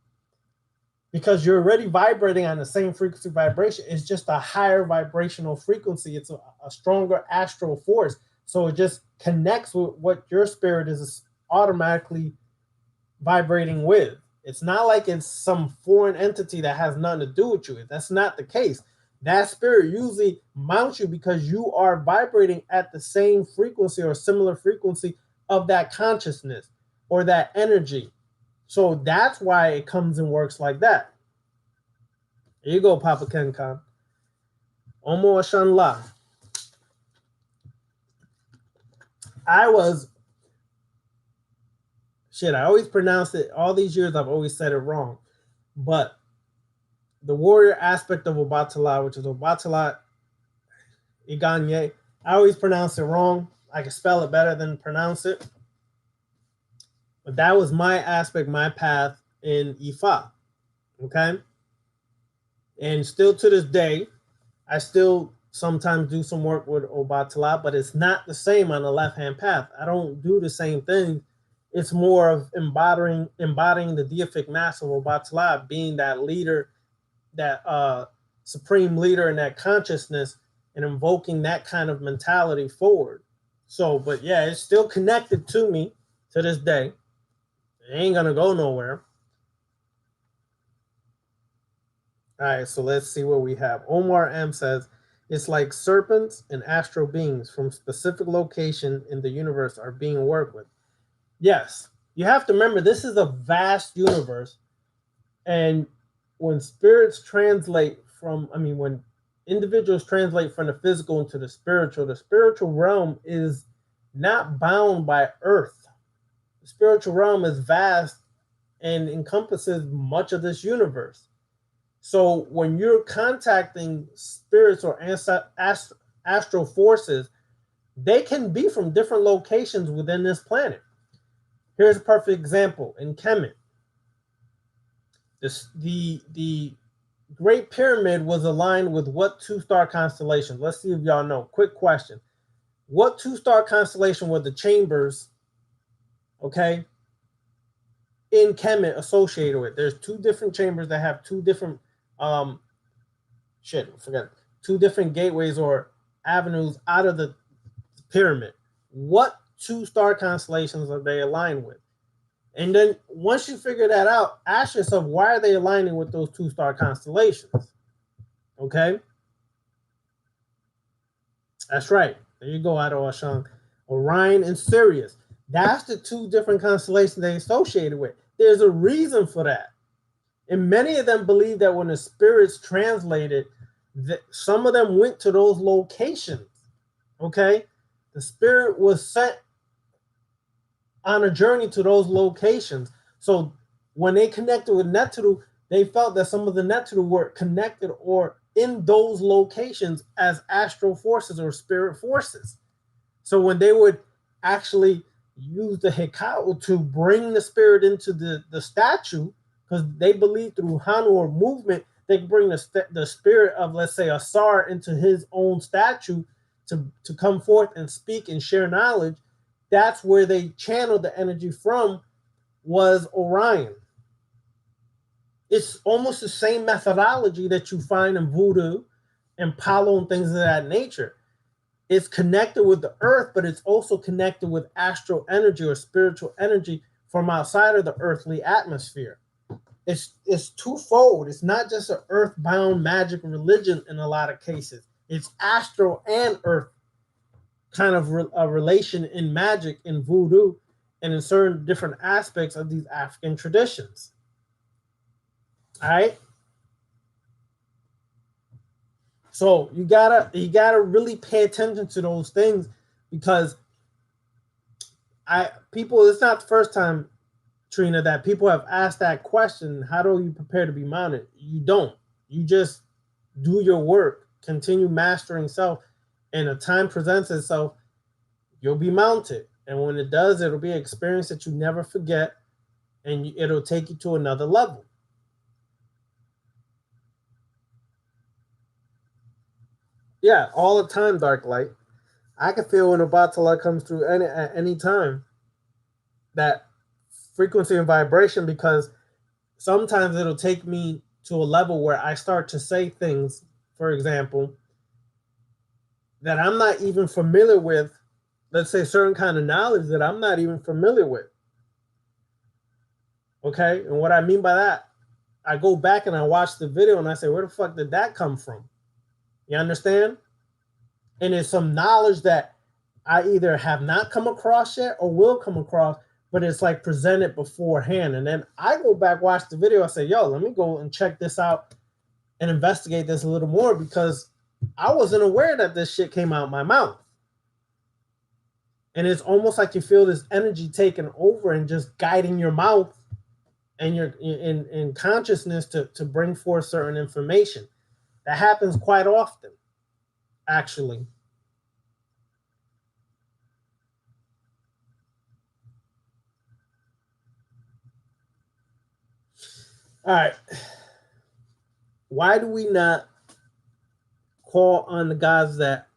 Because you're already vibrating on the same frequency vibration. It's just a higher vibrational frequency. It's a stronger astral force. So it just connects with what your spirit is automatically vibrating with. It's not like it's some foreign entity that has nothing to do with you. That's not the case. That spirit usually mounts you because you are vibrating at the same frequency or similar frequency of that consciousness or that energy. So that's why it comes and works like that. Here you go, Papa Kenkan. Omo Ashanla. I always pronounce it. All these years, I've always said it wrong. But the warrior aspect of Obatala, which is Obatala Iganye, I always pronounce it wrong. I can spell it better than pronounce it. But that was my aspect, my path in Ifa. Okay? And still to this day, I still sometimes do some work with Obatala, but it's not the same on the left-hand path. I don't do the same thing. It's more of embodying the deific mass of Obatala, being that leader, that supreme leader in that consciousness, and invoking that kind of mentality forward. So, but yeah, it's still connected to me to this day. It ain't gonna go nowhere. All right, so let's see what we have. Omar M says, it's like serpents and astral beings from specific location in the universe are being worked with. Yes, you have to remember this is a vast universe, and when spirits translate when individuals translate from the physical into the spiritual realm is not bound by earth. The spiritual realm is vast and encompasses much of this universe. So when you're contacting spirits or astral forces, they can be from different locations within this planet. Here's a perfect example. In Kemet, the Great Pyramid was aligned with what two-star constellation? Let's see if y'all know. Quick question. What two-star constellation were the chambers, okay, in Kemet associated with? There's two different chambers that have two different, two different gateways or avenues out of the pyramid. What two-star constellations are they aligned with? And then once you figure that out, ask yourself, why are they aligning with those two-star constellations? Okay? That's right. There you go, Ado Ashang. Orion and Sirius. That's the two different constellations they associated with. There's a reason for that. And many of them believe that when the spirits translated, that some of them went to those locations. Okay? The spirit was sent on a journey to those locations. So when they connected with Neteru, they felt that some of the Neteru were connected or in those locations as astral forces or spirit forces. So when they would actually use the Hekau to bring the spirit into the statue, because they believe through Hanu or movement, they can bring the spirit of, let's say, Asar into his own statue to come forth and speak and share knowledge. That's where they channeled the energy from, was Orion. It's almost the same methodology that you find in voodoo and Palo and things of that nature. It's connected with the earth, but it's also connected with astral energy or spiritual energy from outside of the earthly atmosphere. It's twofold. It's not just an earthbound magic religion in a lot of cases. It's astral and earth kind of a relation in magic, in voodoo, and in certain different aspects of these African traditions. All right. So you gotta really pay attention to those things, because it's not the first time, Trina, that people have asked that question. How do you prepare to be mounted? You don't. You just do your work, continue mastering self, and a time presents itself, you'll be mounted. And when it does, it'll be an experience that you never forget, and it'll take you to another level. Yeah, all the time, Dark Light. I can feel when a Batala comes through at any time, that frequency and vibration, because sometimes it'll take me to a level where I start to say things, for example, that I'm not even familiar with. Let's say certain kind of knowledge that I'm not even familiar with. Okay? And what I mean by that, I go back and I watch the video and I say, where the fuck did that come from? You understand? And it's some knowledge that I either have not come across yet or will come across, but it's like presented beforehand. And then I go back, watch the video, I say, yo, let me go and check this out and investigate this a little more, because I wasn't aware that this shit came out my mouth. And it's almost like you feel this energy taking over and just guiding your mouth and your in consciousness to bring forth certain information. That happens quite often, actually. All right. Why do we not call on the gods that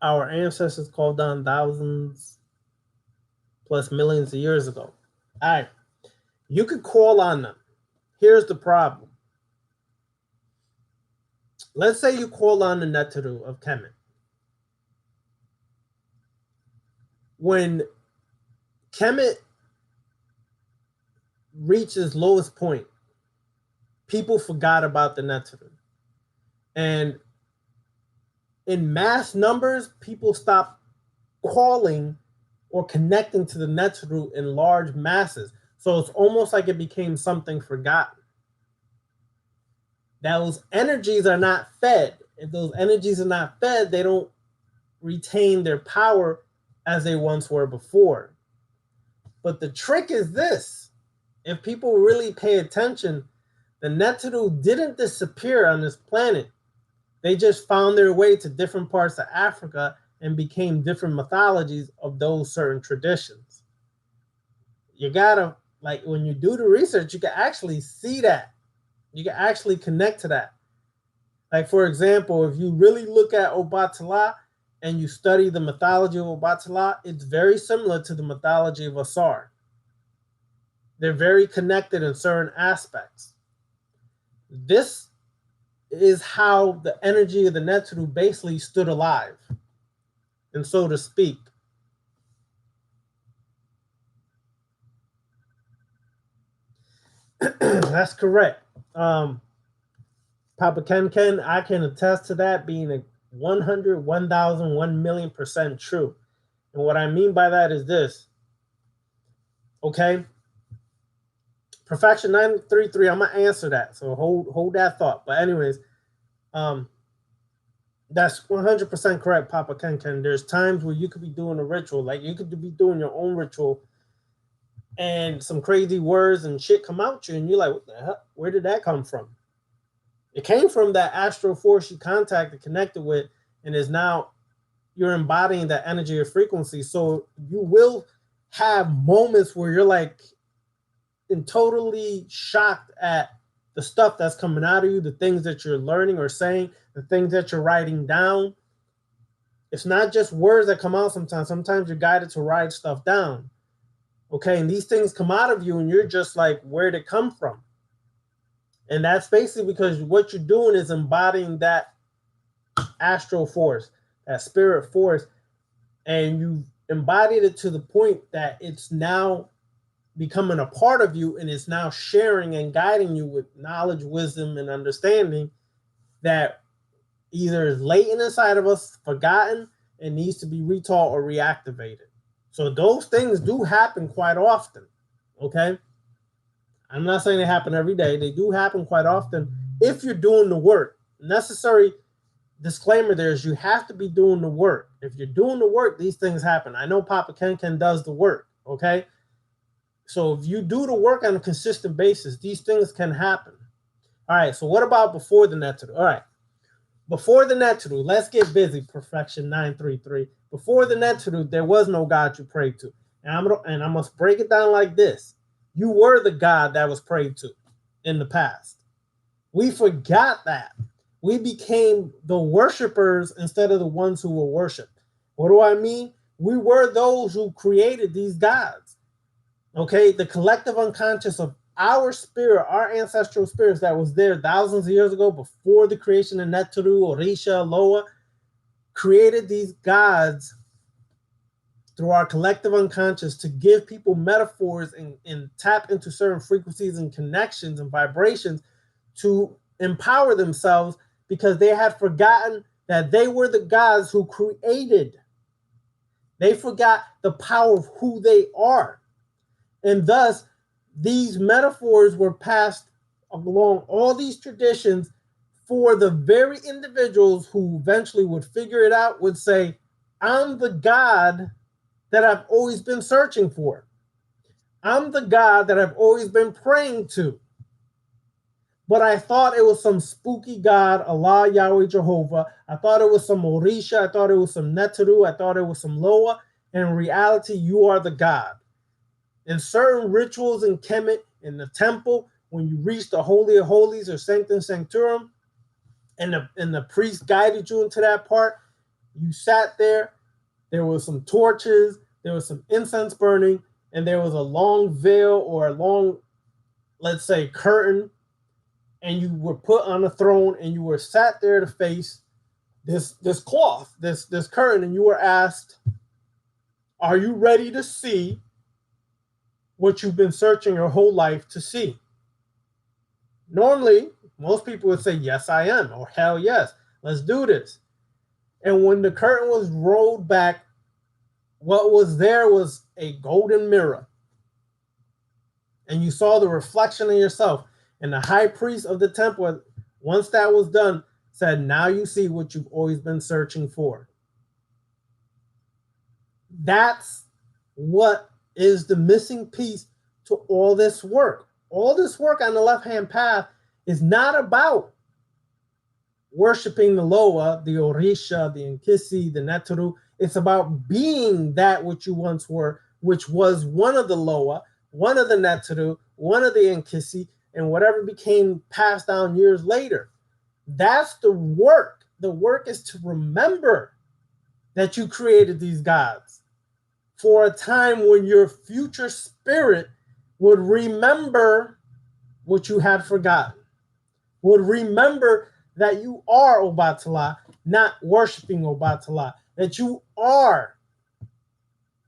our ancestors called on thousands plus millions of years ago? All right. You could call on them. Here's the problem. Let's say you call on the Neteru of Kemet. When Kemet reached its lowest point, people forgot about the Neteru. And in mass numbers, people stopped calling or connecting to the Neteru in large masses. So it's almost like it became something forgotten. Those energies are not fed. If those energies are not fed, they don't retain their power as they once were before. But the trick is this. If people really pay attention, the Neteru didn't disappear on this planet. They just found their way to different parts of Africa and became different mythologies of those certain traditions. You gotta, like, when you do the research, you can actually see that. You can actually connect to that. Like, for example, if you really look at Obatala and you study the mythology of Obatala, it's very similar to the mythology of Asar. They're very connected in certain aspects. This is how the energy of the Neteru basically stood alive, and so to speak. That's correct. Papa Ken, I can attest to that being a 100, 1,000, 1,000,000% true. And what I mean by that is this. Okay? Perfection 933, I'm gonna answer that. So hold that thought. But anyways, that's 100% correct, Papa Ken. There's times where you could be doing a ritual, like you could be doing your own ritual, and some crazy words and shit come out you, and you're like, what the hell? Where did that come from? It came from that astral force you contacted, connected with, and is now you're embodying that energy or frequency. So you will have moments where you're like and totally shocked at the stuff that's coming out of you, the things that you're learning or saying, the things that you're writing down. It's not just words that come out sometimes. Sometimes you're guided to write stuff down. Okay, and these things come out of you and you're just like, where'd it come from? And that's basically because what you're doing is embodying that astral force, that spirit force, and you've embodied it to the point that it's now becoming a part of you, and it's now sharing and guiding you with knowledge, wisdom, and understanding that either is latent inside of us, forgotten, and needs to be retaught or reactivated. So those things do happen quite often. Okay, I'm not saying they happen every day. They do happen quite often if you're doing the work. Necessary disclaimer there is you have to be doing the work. If you're doing the work, these things happen. I know Papa Ken does the work. Okay, so if you do the work on a consistent basis, these things can happen. All right, so what about before the Neteru? All right, before the Neteru, let's get busy, Perfection 933. Before the Neteru, there was no God you prayed to. And I must break it down like this. You were the God that was prayed to in the past. We forgot that. We became the worshipers instead of the ones who were worshipped. What do I mean? We were those who created these gods. Okay, the collective unconscious of our spirit, our ancestral spirits that was there thousands of years ago before the creation of Neteru, Orisha, Loa, created these gods through our collective unconscious to give people metaphors and tap into certain frequencies and connections and vibrations to empower themselves because they had forgotten that they were the gods who created. They forgot the power of who they are. And thus, these metaphors were passed along all these traditions for the very individuals who eventually would figure it out, would say, I'm the God that I've always been searching for. I'm the God that I've always been praying to. But I thought it was some spooky God, Allah, Yahweh, Jehovah. I thought it was some Orisha. I thought it was some Neteru. I thought it was some Loa. And in reality, you are the God. In certain rituals in Kemet, in the temple, when you reach the Holy of Holies or Sanctum Sanctorum, and the priest guided you into that part, you sat there, there was some torches, there was some incense burning, and there was a long veil or a long, let's say, curtain, and you were put on a throne and you were sat there to face this cloth, this curtain, and you were asked, are you ready to see what you've been searching your whole life to see? Normally, most people would say, yes, I am, or hell yes, let's do this. And when the curtain was rolled back, what was there was a golden mirror. And you saw the reflection of yourself. And the high priest of the temple, once that was done, said, now you see what you've always been searching for. That's what is the missing piece to all this work. All this work on the left-hand path is not about worshiping the Loa, the Orisha, the Nkisi, the Neturu. It's about being that which you once were, which was one of the Loa, one of the Neturu, one of the Nkisi, and whatever became passed down years later. That's the work. The work is to remember that you created these gods for a time when your future spirit would remember what you had forgotten, would remember that you are Obatala, not worshiping Obatala, that you are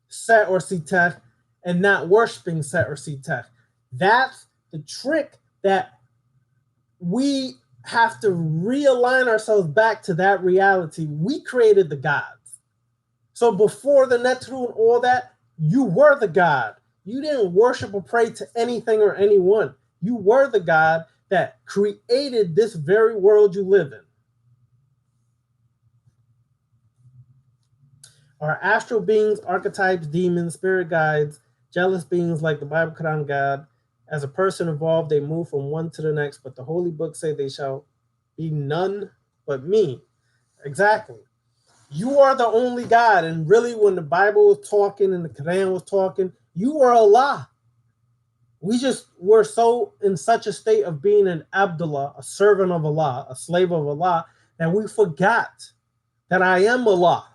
Set or Setech and not worshiping Set or Setech. That's the trick that we have to realign ourselves back to that reality. We created the gods. So before the Netru and all that, you were the god. You didn't worship or pray to anything or anyone. You were the god that created this very world you live in. Our astral beings, archetypes, demons, spirit guides, jealous beings like the Bible Quran God. As a person evolved, they move from one to the next, but the holy books say they shall be none but me. Exactly. You are the only God. And really, when the Bible was talking and the Quran was talking, you are Allah. We just were so in such a state of being an Abdullah, a servant of Allah, a slave of Allah, that we forgot that I am Allah.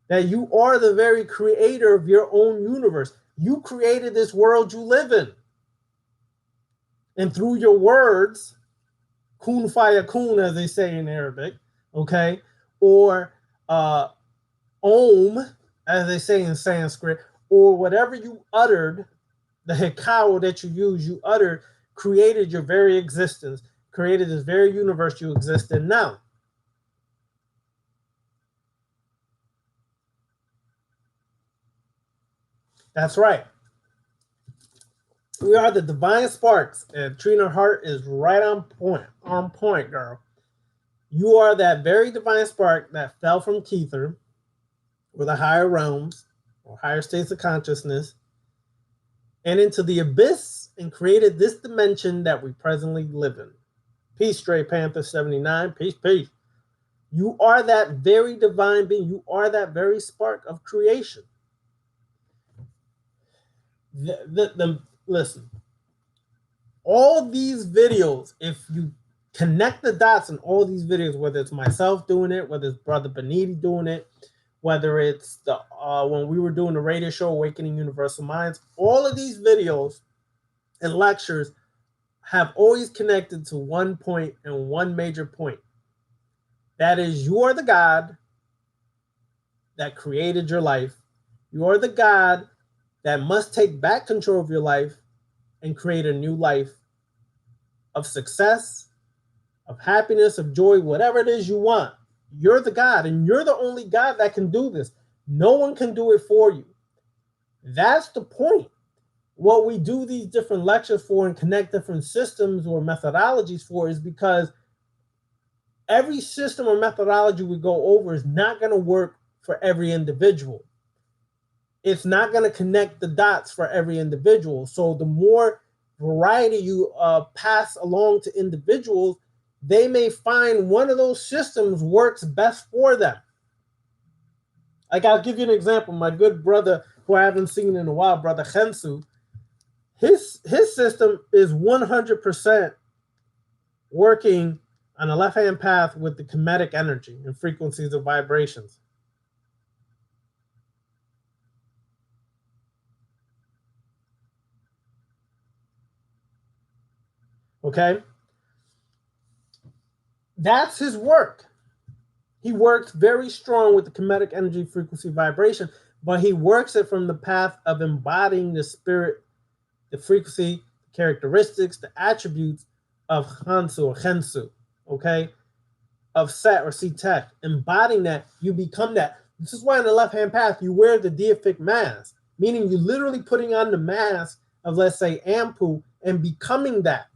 That you are the very creator of your own universe. You created this world you live in. And through your words, kun fayakun, as they say in Arabic, okay, or om, as they say in Sanskrit, or whatever you uttered, the hekao that you uttered, created your very existence, created this very universe you exist in now. That's right. We are the divine sparks, and Trina Hart is right on point, girl. You are that very divine spark that fell from Kether, or the higher realms, or higher states of consciousness, and into the abyss, and created this dimension that we presently live in. Peace, Stray Panther 79. Peace, peace. You are that very divine being. You are that very spark of creation. Listen, all these videos, if you connect the dots in all these videos, whether it's myself doing it, whether it's Brother Beniti doing it, whether it's the when we were doing the radio show Awakening Universal Minds, all of these videos and lectures have always connected to one point and one major point. That is, you are the God that created your life. You are the God that must take back control of your life and create a new life of success, of happiness, of joy, whatever it is you want. You're the God, and you're the only God that can do this. No one can do it for you. That's the point. What we do these different lectures for and connect different systems or methodologies for is because every system or methodology we go over is not going to work for every individual. It's not going to connect the dots for every individual. So the more variety you pass along to individuals, they may find one of those systems works best for them. Like, I'll give you an example. My good brother, who I haven't seen in a while, Brother Khensu, his system is 100% working on a left-hand path with the Kemetic energy and frequencies of vibrations. Okay? That's his work. He works very strong with the Kemetic energy, frequency, vibration, but he works it from the path of embodying the spirit, the frequency, the characteristics, the attributes of Hansu or Khensu, okay? Of Set or Setech. Embodying that, you become that. This is why in the left-hand path, you wear the deific mask, meaning you're literally putting on the mask of, let's say, Ampu and becoming that.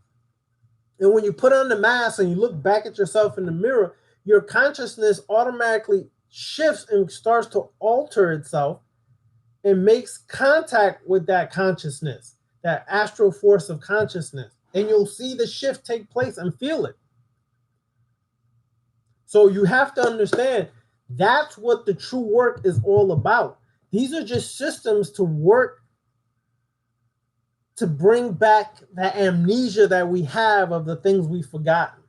And when you put on the mask and you look back at yourself in the mirror, your consciousness automatically shifts and starts to alter itself it makes contact with that consciousness, that astral force of consciousness, and you'll see the shift take place and feel it. So you have to understand that's what the true work is all about. These are just systems to work to bring back that amnesia that we have of the things we've forgotten.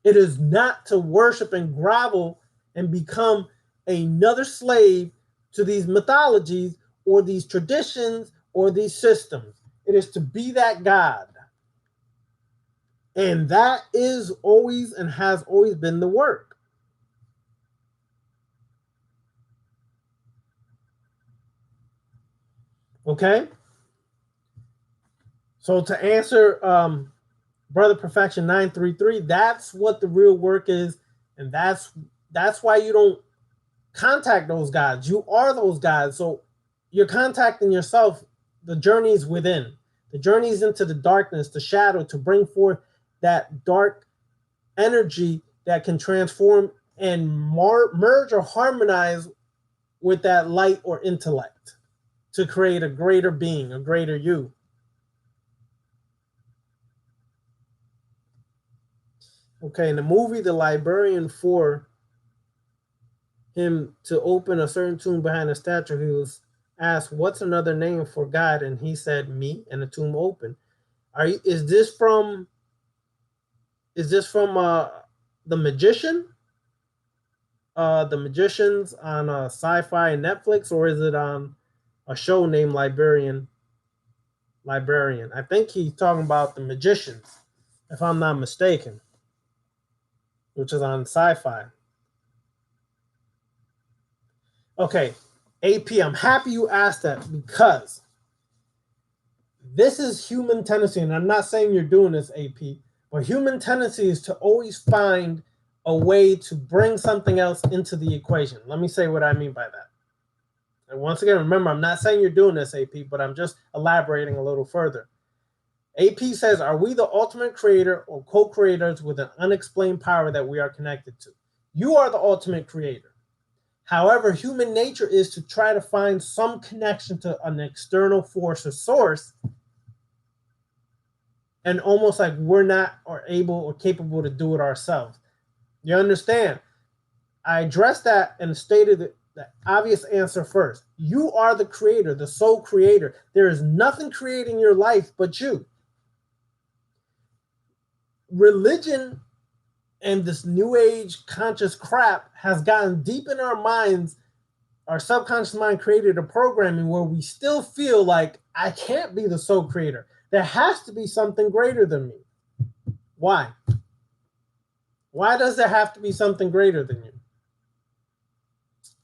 It is not to worship and grovel and become another slave to these mythologies or these traditions or these systems. It is to be that God. And that is always and has always been the work. Okay? So to answer Brother Perfection 933, that's what the real work is. And that's why you don't contact those gods. You are those gods. So you're contacting yourself. The journey is within. The journey is into the darkness, the shadow, to bring forth that dark energy that can transform and merge or harmonize with that light or intellect to create a greater being, a greater you. Okay, in the movie The Librarian, for him to open a certain tomb behind a statue, he was asked, "What's another name for God?" And he said, "Me," and the tomb opened. Is this from The Magician? The Magicians on Sci-Fi and Netflix, or is it on a show named Librarian? I think he's talking about The Magicians, if I'm not mistaken, which is on Sci-Fi. Okay, AP, I'm happy you asked that, because this is human tendency, and I'm not saying you're doing this, AP, but human tendency is to always find a way to bring something else into the equation. Let me say what I mean by that. And once again, remember, I'm not saying you're doing this, AP, but I'm just elaborating a little further. AP says, are we the ultimate creator or co-creators with an unexplained power that we are connected to? You are the ultimate creator. However, human nature is to try to find some connection to an external force or source, and almost like we're not or able or capable to do it ourselves. You understand? I addressed that and stated the obvious answer first. You are the creator, the sole creator. There is nothing creating your life but you. Religion and this new age conscious crap has gotten deep in our minds. Our subconscious mind created a programming where we still feel like I can't be the sole creator. There has to be something greater than me. Why? Why does there have to be something greater than you?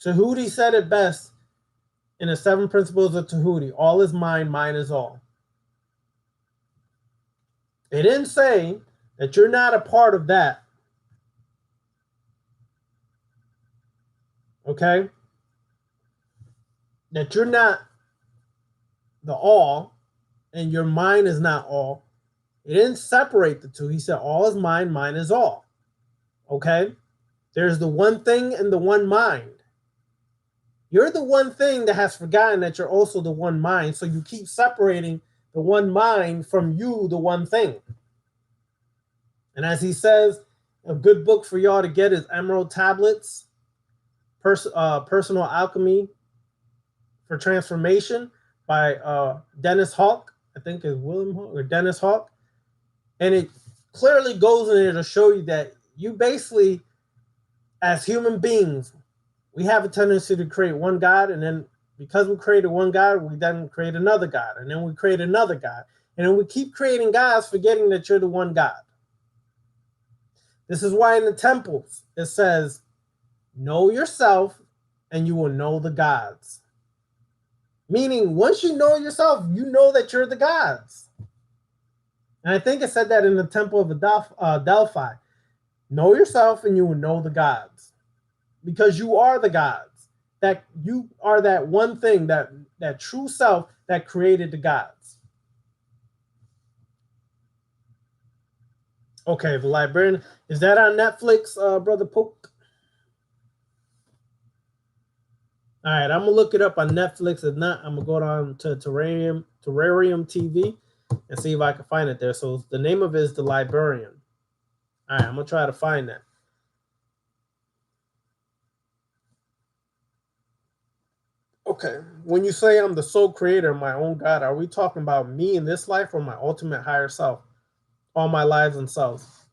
Tahuti said it best in the 7 Principles of Tahuti. All is mine, mine is all. It didn't say that you're not a part of that. Okay? That you're not the all and your mind is not all. It didn't separate the two. He said all is mine, mine is all. Okay? There's the one thing and the one mind. You're the one thing that has forgotten that you're also the one mind, so you keep separating the one mind from you, the one thing. And as he says, a good book for y'all to get is Emerald Tablets, Personal Alchemy for Transformation by Dennis Hawk. I think it's William Hawk or Dennis Hawk. And it clearly goes in there to show you that you basically, as human beings, we have a tendency to create one God, and then because we created one God, we then create another God, and then we create another God. And then we keep creating gods, forgetting that you're the one God. This is why in the temples, it says, know yourself and you will know the gods. Meaning, once you know yourself, you know that you're the gods. And I think it said that in the temple of Delphi. Know yourself and you will know the gods. Because you are the gods. That you are that one thing, that true self that created the gods. Okay, The Librarian. Is that on Netflix, Brother Poke? All right, I'm gonna look it up on Netflix. If not, I'm gonna go down to Terrarium TV and see if I can find it there. So the name of it is The Librarian. All right, I'm gonna try to find that. Okay, when you say I'm the sole creator of my own God, are we talking about me in this life or my ultimate higher self, all my lives and selves?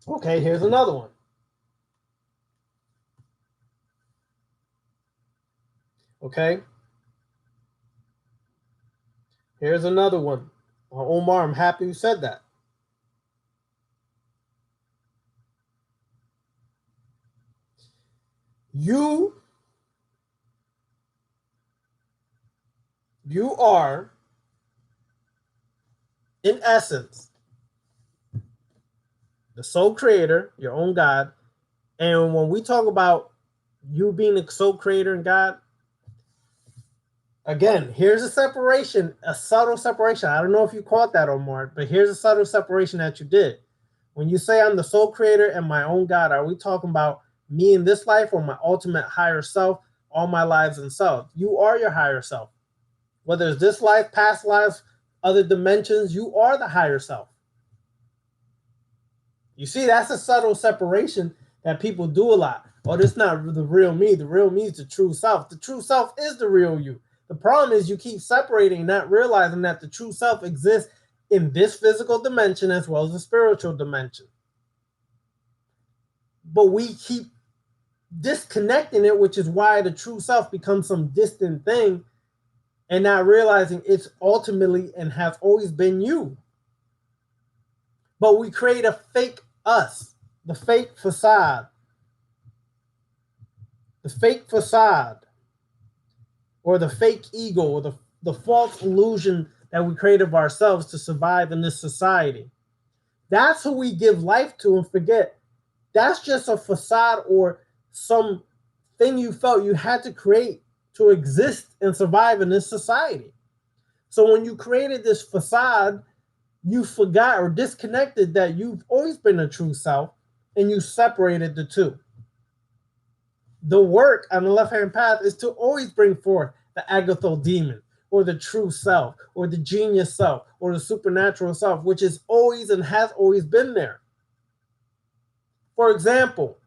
Okay, here's another one. Okay, here's another one. Omar, I'm happy you said that. You you are in essence the sole creator, your own God. And when we talk about you being the sole creator and God, again, here's a separation, a subtle separation. I don't know if you caught that, Omar, but here's a subtle separation that you did. When you say I'm the sole creator and my own God, are we talking about me in this life or my ultimate higher self, all my lives and self? You are your higher self. Whether it's this life, past lives, other dimensions, you are the higher self. You see, that's a subtle separation that people do a lot. Oh, this is not the real me. The real me is the true self. The true self is the real you. The problem is you keep separating, not realizing that the true self exists in this physical dimension as well as the spiritual dimension. But we keep disconnecting it, which is why the true self becomes some distant thing and not realizing it's ultimately and has always been you. But we create a fake us, the fake facade, the fake facade, or the fake ego, or the false illusion that we create of ourselves to survive in this society. That's who we give life to and forget. That's just a facade or some thing you felt you had to create to exist and survive in this society. So when you created this facade, you forgot or disconnected that you've always been a true self and you separated the two. The work on the left hand path is to always bring forth the agathal demon or the true self or the genius self or the supernatural self, which is always and has always been there. For example,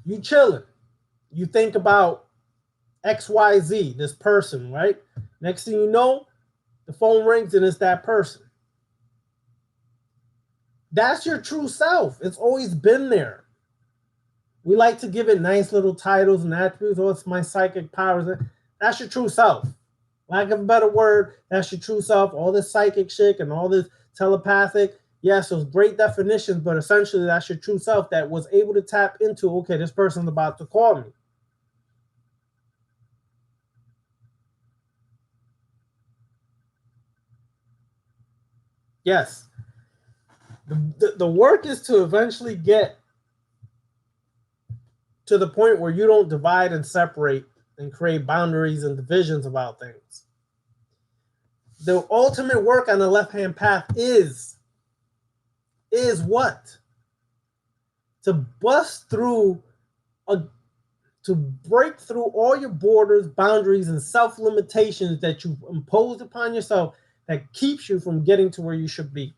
you chilling, you think about XYZ, this person, right? Next thing you know, the phone rings and it's that person. That's your true self. It's always been there. We like to give it nice little titles and attributes. Oh, it's my psychic powers. That's your true self. Lack of a better word, that's your true self. All this psychic shit and all this telepathic. Yes, those great definitions, but essentially that's your true self that was able to tap into, okay, this person's about to call me. Yes. The work is to eventually get to the point where you don't divide and separate and create boundaries and divisions about things. The ultimate work on the left-hand path is what? To bust through a to break through all your borders, boundaries, and self-limitations that you've imposed upon yourself that keeps you from getting to where you should be.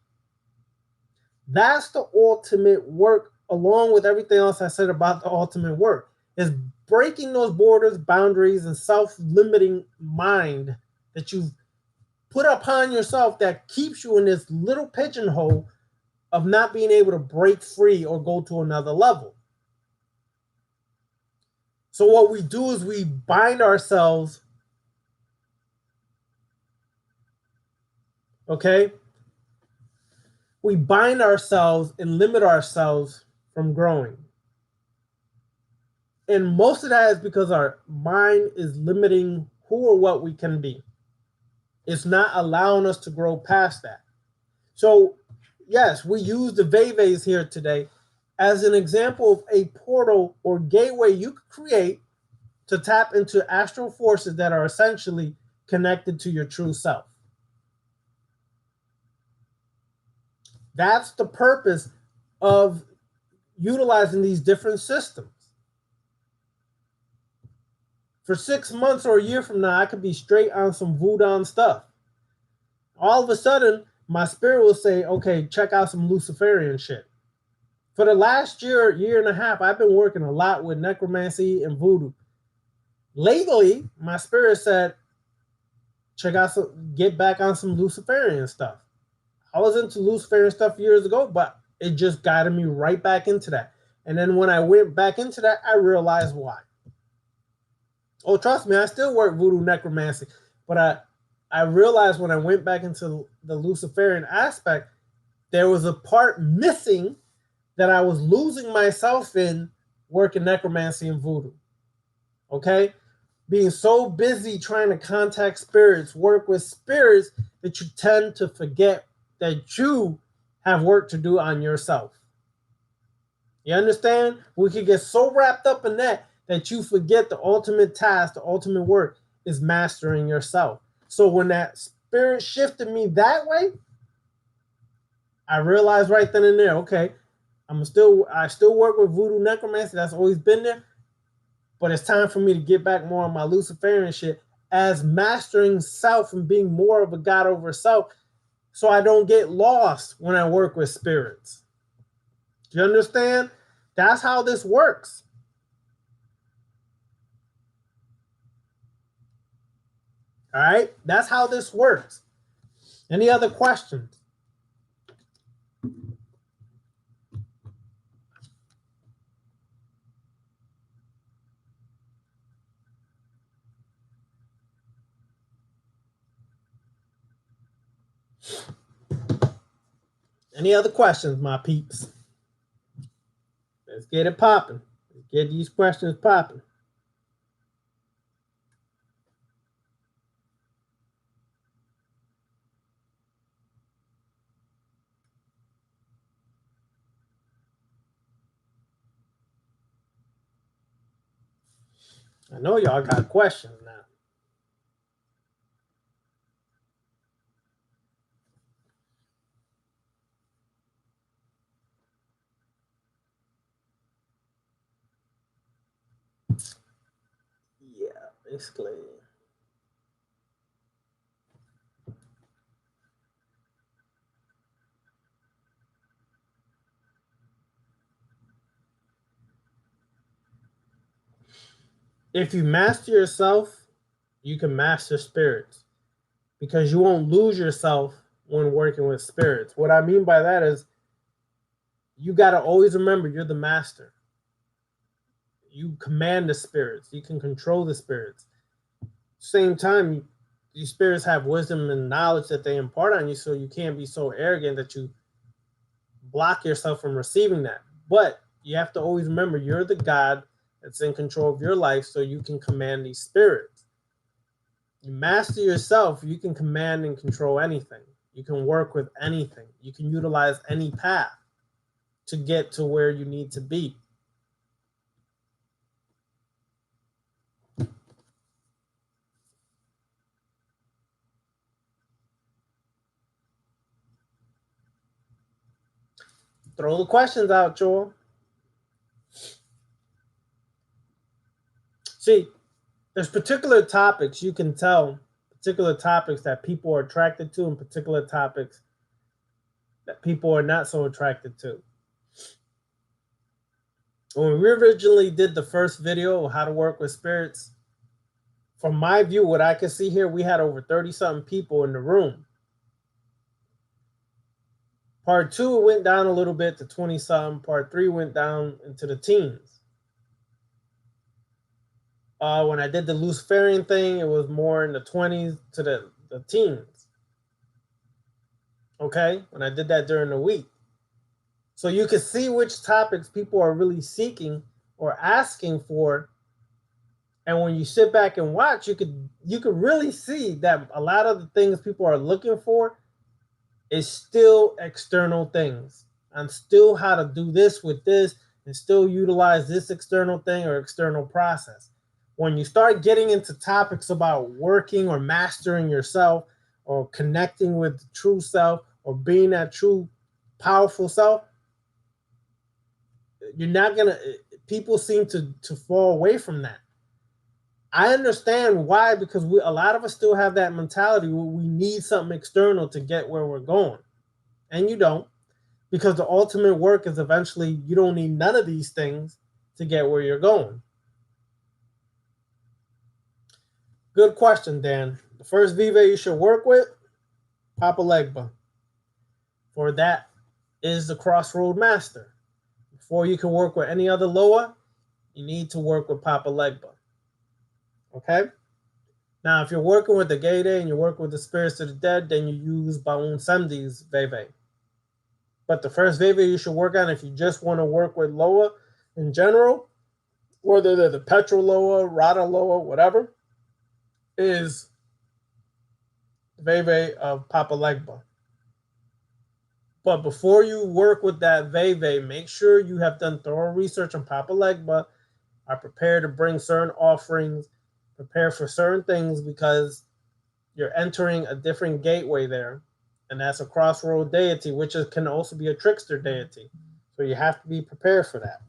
That's the ultimate work, along with everything else I said about the ultimate work, is breaking those borders, boundaries, and self-limiting mind that you've put upon yourself that keeps you in this little pigeonhole of not being able to break free or go to another level. So what we do is we bind ourselves, okay? We bind ourselves and limit ourselves from growing. And most of that is because our mind is limiting who or what we can be. It's not allowing us to grow past that. So, yes, we use the Veves here today as an example of a portal or gateway you could create to tap into astral forces that are essentially connected to your true self. That's the purpose of utilizing these different systems. For 6 months or a year from now, I could be straight on some voodoo stuff. All of a sudden, my spirit will say, okay, check out some Luciferian shit. For the last year, year and a half, I've been working a lot with necromancy and voodoo. Lately, my spirit said, check out get back on some Luciferian stuff. I was into Luciferian stuff years ago, but it just guided me right back into that. And then when I went back into that, I realized why. Oh, trust me, I still work voodoo necromancy, but I realized when I went back into the Luciferian aspect, there was a part missing that I was losing myself in working necromancy and voodoo. Okay? Being so busy trying to contact spirits, work with spirits, that you tend to forget that you have work to do on yourself. You understand? We can get so wrapped up in that you forget the ultimate task, the ultimate work is mastering yourself. So when that spirit shifted me that way, I realized right then and there, okay, I still work with voodoo necromancy. That's always been there. But it's time for me to get back more on my Luciferian shit as mastering self and being more of a god over self, so I don't get lost when I work with spirits. Do you understand? That's how this works. All right? That's how this works. Any other questions? Any other questions, my peeps? Let's get it popping. Let's get these questions popping. I know y'all got questions now. Yeah, basically. If you master yourself, you can master spirits, because you won't lose yourself when working with spirits. What I mean by that is you got to always remember you're the master. You command the spirits. You can control the spirits. Same time, these spirits have wisdom and knowledge that they impart on you, so you can't be so arrogant that you block yourself from receiving that. But you have to always remember you're the God that's in control of your life, so you can command these spirits. You master yourself, you can command and control anything. You can work with anything. You can utilize any path to get to where you need to be. Throw the questions out, Joel. See, there's particular topics you can tell, particular topics that people are attracted to, and particular topics that people are not so attracted to. When we originally did the first video of how to work with spirits, from my view, what I can see here, we had over 30-something people in the room. Part 2 went down a little bit to 20-something. Part 3 went down into the teens. When I did the Luciferian thing, it was more in the 20s to the teens. Okay? When I did that during the week. So you can see which topics people are really seeking or asking for. And when you sit back and watch, you could really see that a lot of the things people are looking for is still external things. And still how to do this with this and still utilize this external thing or external process. When you start getting into topics about working or mastering yourself or connecting with the true self or being that true powerful self, you're not gonna, people seem to fall away from that. I understand why, because a lot of us still have that mentality where we need something external to get where we're going. And you don't, because the ultimate work is eventually you don't need none of these things to get where you're going. Good question, Dan. The first Veve you should work with, Papa Legba. For that is the Crossroad Master. Before you can work with any other Loa, you need to work with Papa Legba. Okay? Now, if you're working with the Gede and you work with the spirits of the dead, then you use Baun Semdi's Veve. But the first Veve you should work on, if you just want to work with Loa in general, whether they're the Petro Loa, Rada Loa, whatever, is Veve of Papa Legba. But before you work with that Veve, make sure you have done thorough research on Papa Legba, are prepared to bring certain offerings, prepare for certain things, because you're entering a different gateway there. And that's a crossroad deity, which can also be a trickster deity. So you have to be prepared for that.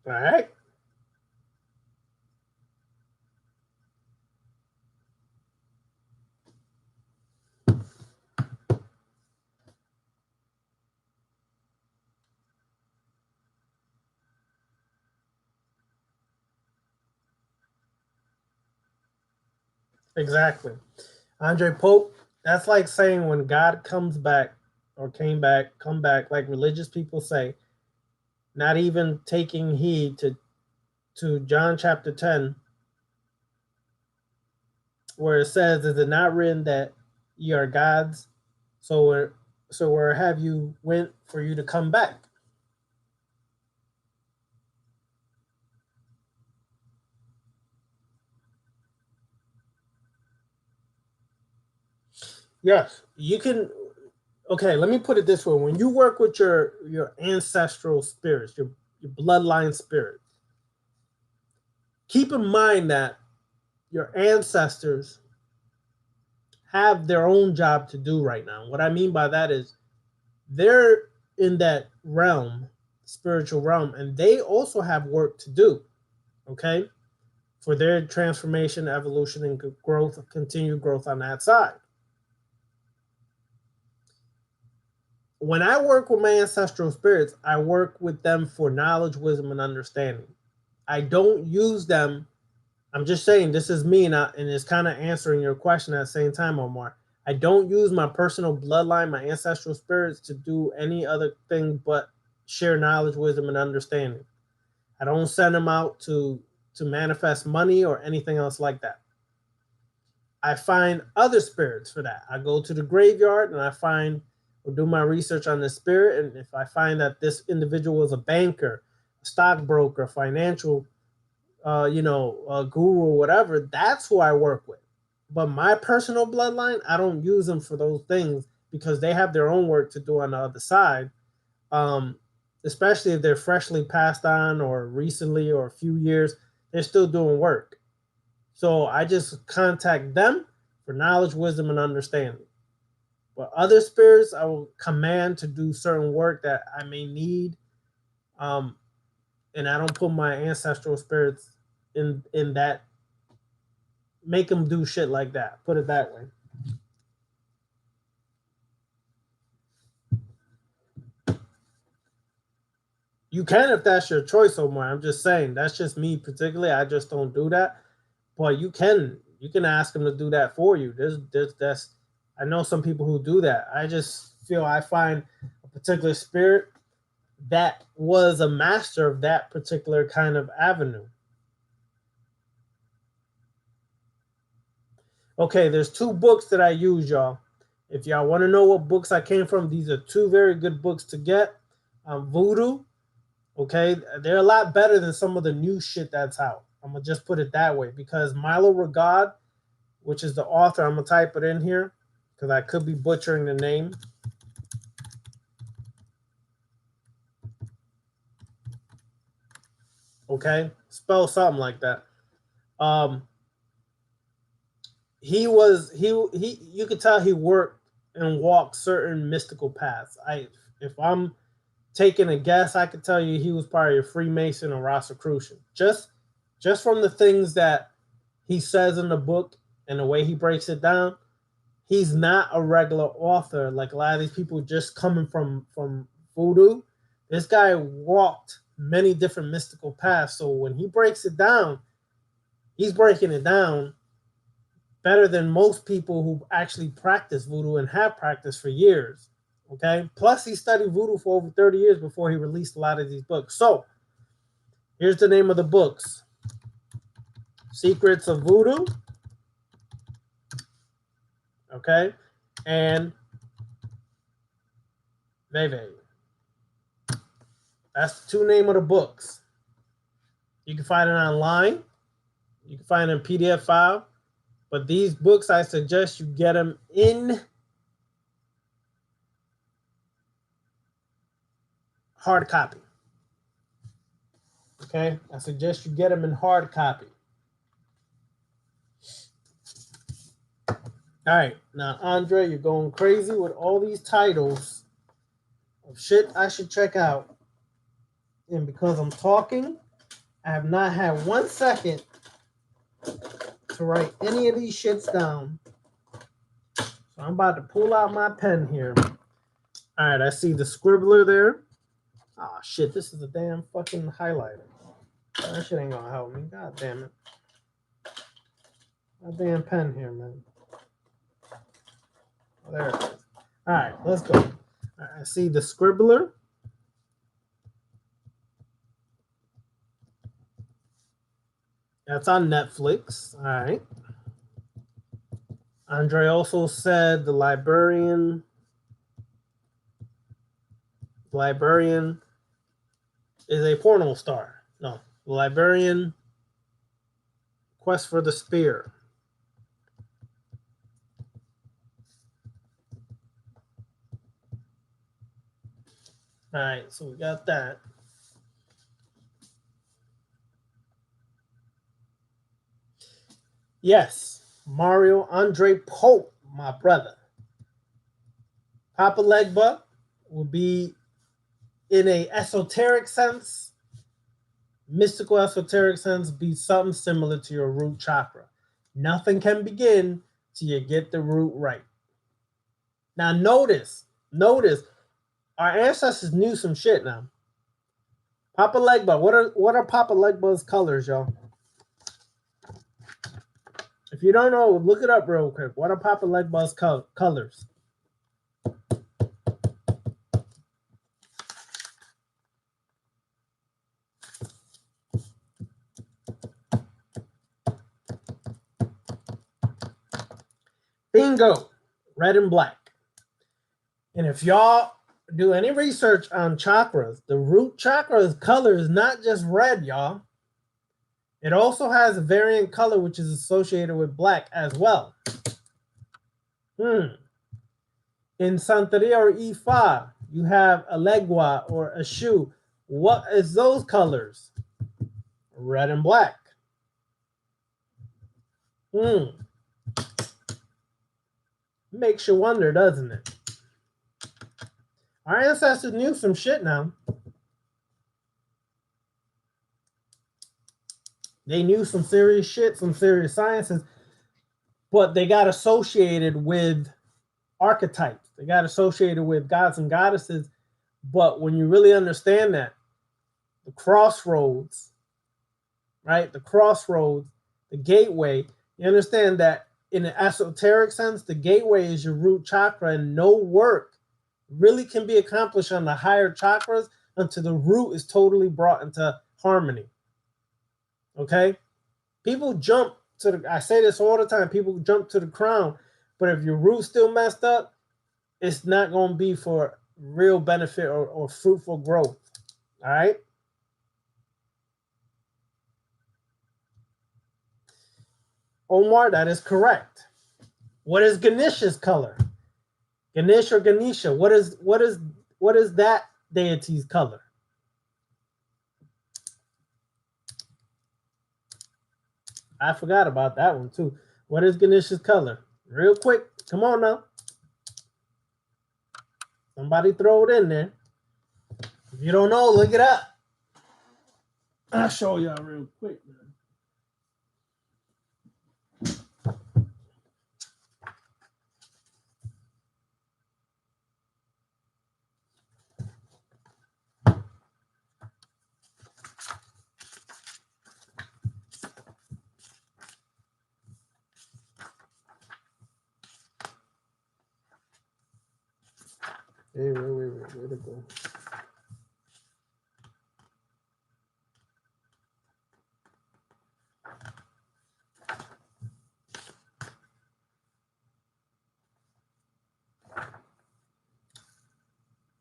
All right. Exactly. Andre Pope, that's like saying when God comes back or come back, like religious people say, not even taking heed to John chapter 10, where it says, is it not written that ye are gods? So where have you went for you to come back? Yes, you can. Okay, let me put it this way: when you work with your ancestral spirits, your bloodline spirits, keep in mind that your ancestors have their own job to do right now. What I mean by that is they're in that realm, spiritual realm, and they also have work to do. Okay, for their transformation, evolution, and growth, continued growth on that side. When I work with my ancestral spirits, I work with them for knowledge, wisdom, and understanding. I don't use them. I'm just saying this is me, and it's kind of answering your question at the same time, Omar. I don't use my personal bloodline, my ancestral spirits, to do any other thing but share knowledge, wisdom, and understanding. I don't send them out to manifest money or anything else like that. I find other spirits for that. I go to the graveyard and I find or do my research on the spirit. And if I find that this individual is a banker, a stockbroker, financial, guru, or whatever, that's who I work with. But my personal bloodline, I don't use them for those things because they have their own work to do on the other side. Um, Especially if they're freshly passed on or recently or a few years, they're still doing work. So I just contact them for knowledge, wisdom, and understanding. But other spirits, I will command to do certain work that I may need, um, and I don't put my ancestral spirits in that. Make them do shit like that. Put it that way. You can if that's your choice, Omar. I'm just saying that's just me particularly. I just don't do that. But you can ask them to do that for you. There's that's I know some people who do that. I just feel I find a particular spirit that was a master of that particular kind of avenue. Okay, there's two books that I use, y'all. If y'all want to know what books I came from, these are two very good books to get. Voodoo, okay, they're a lot better than some of the new shit that's out. I'm gonna just put it that way because Milo Regard, which is the author, I'm gonna type it in here because I could be butchering the name. Okay, spell something like that. He you could tell he worked and walked certain mystical paths. If I'm taking a guess, I could tell you he was probably a Freemason or Rosicrucian. Just from the things that he says in the book and the way he breaks it down, he's not a regular author like a lot of these people just coming from voodoo. This guy walked many different mystical paths. So when he breaks it down, he's breaking it down better than most people who actually practice voodoo and have practiced for years. Okay. Plus, he studied voodoo for over 30 years before he released a lot of these books. So, here's the name of the books: Secrets of Voodoo. Okay. And Veve. That's the two name of the books. You can find it online. You can find it in PDF file. But these books, I suggest you get them in hard copy. Okay, I suggest you get them in hard copy. All right, now Andre, you're going crazy with all these titles of shit I should check out. And because I'm talking, I have not had 1 second to write any of these shits down. So I'm about to pull out my pen here. All right, I see the scribbler there. Ah, shit, this is a damn fucking highlighter. That shit ain't gonna help me. God damn it. My damn pen here, man. Oh, there it is. All right, let's go. Right, I see the scribbler. That's on Netflix. All right. Andre also said the librarian. The librarian is a porno star. No, the librarian. Quest for the Spear. All right, so we got that. Yes, Mario Andre Pope, my brother. Papa Legba will be in a esoteric sense, mystical esoteric sense, be something similar to your root chakra. Nothing can begin till you get the root right. Now notice, our ancestors knew some shit now. Papa Legba, what are Papa Legba's colors, y'all? If you don't know, look it up real quick. What are Papa Legba's colors? Bingo, red and black. And if y'all do any research on chakras, the root chakra's color is not just red, y'all. It also has a variant color which is associated with black as well. In Santeria or Ifa, you have a legua or a shoe. What is those colors? Red and black. Makes you wonder, doesn't it? Our ancestors knew some shit now. They knew some serious shit, some serious sciences, but they got associated with archetypes. They got associated with gods and goddesses. But when you really understand that, the crossroads, right? The crossroads, the gateway, you understand that in an esoteric sense, the gateway is your root chakra, and no work really can be accomplished on the higher chakras until the root is totally brought into harmony. Okay? People jump to the, I say this all the time, people jump to the crown, but if your root's still messed up, it's not going to be for real benefit or fruitful growth. All right? Omar, that is correct. What is Ganesha's color? Ganesh or Ganesha, what is that deity's color? I forgot about that one too. What is Ganesha's color? Real quick. Come on now. Somebody throw it in there. If you don't know, look it up. I'll show y'all real quick, man. Wait, where'd it go?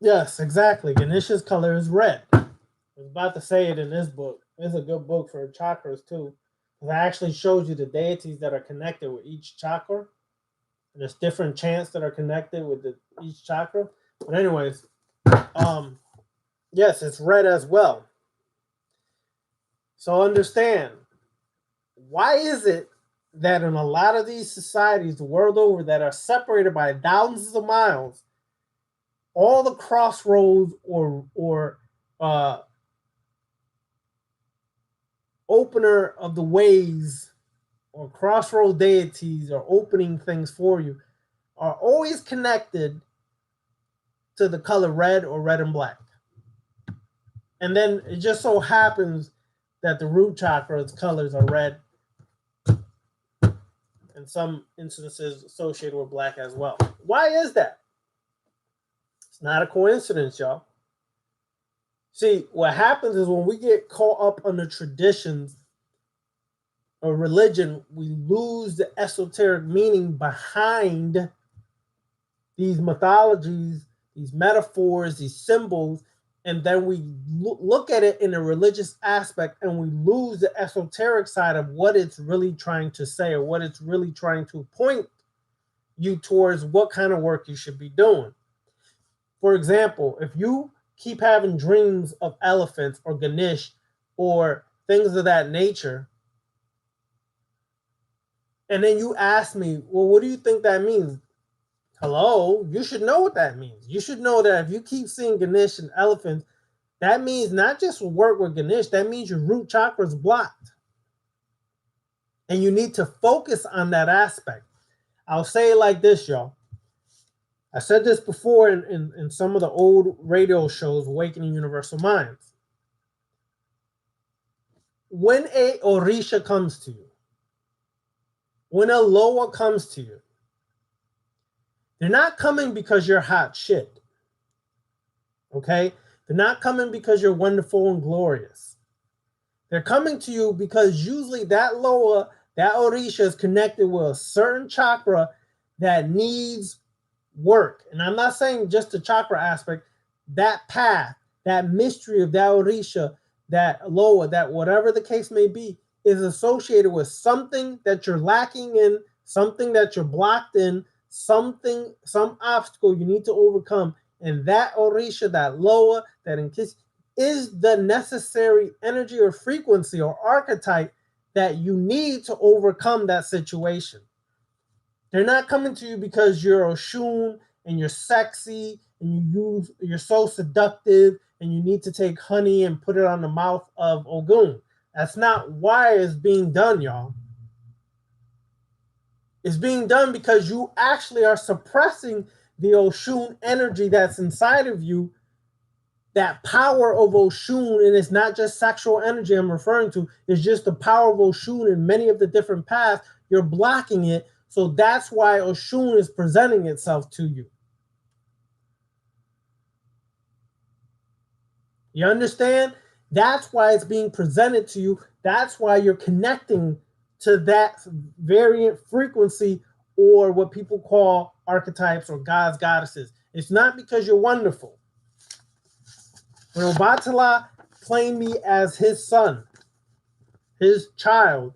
Yes, exactly. Ganesha's color is red. I was about to say it in this book. It's a good book for chakras too. It actually shows you the deities that are connected with each chakra. And there's different chants that are connected with each chakra. But anyways, yes, it's red as well. So understand, why is it that in a lot of these societies the world over that are separated by thousands of miles, all the crossroads or opener of the ways or crossroad deities or opening things for you are always connected to the color red or red and black? And then it just so happens that the root chakra's colors are red, in some instances associated with black as well. Why is that? It's not a coincidence, y'all. See, what happens is when we get caught up on the traditions of religion, we lose the esoteric meaning behind these mythologies, these metaphors, these symbols, and then we look at it in a religious aspect and we lose the esoteric side of what it's really trying to say or what it's really trying to point you towards what kind of work you should be doing. For example, if you keep having dreams of elephants or Ganesh or things of that nature, and then you ask me, well, what do you think that means? Hello, you should know what that means. You should know that if you keep seeing Ganesh and elephants, that means not just work with Ganesh, that means your root chakra is blocked. And you need to focus on that aspect. I'll say it like this, y'all. I said this before in some of the old radio shows, Awakening Universal Minds. When a Orisha comes to you, when a Loa comes to you, they're not coming because you're hot shit. Okay? They're not coming because you're wonderful and glorious. They're coming to you because usually that Loa, that Orisha is connected with a certain chakra that needs work. And I'm not saying just the chakra aspect, that path, that mystery of that Orisha, that Loa, that whatever the case may be, is associated with something that you're lacking in, something that you're blocked in, some obstacle you need to overcome. And that Orisha, that Loa, that Inkisi is the necessary energy or frequency or archetype that you need to overcome that situation. They're not coming to you because you're Oshun and you're sexy and you're so seductive and you need to take honey and put it on the mouth of Ogun. That's not why it's being done, y'all. It's being done because you actually are suppressing the Oshun energy that's inside of you, that power of Oshun, and it's not just sexual energy I'm referring to, it's just the power of Oshun in many of the different paths. You're blocking it, so that's why Oshun is presenting itself to you. You understand? That's why it's being presented to you. That's why you're connecting to that variant frequency, or what people call archetypes or gods, goddesses. It's not because you're wonderful. When Obatala claimed me as his son, his child,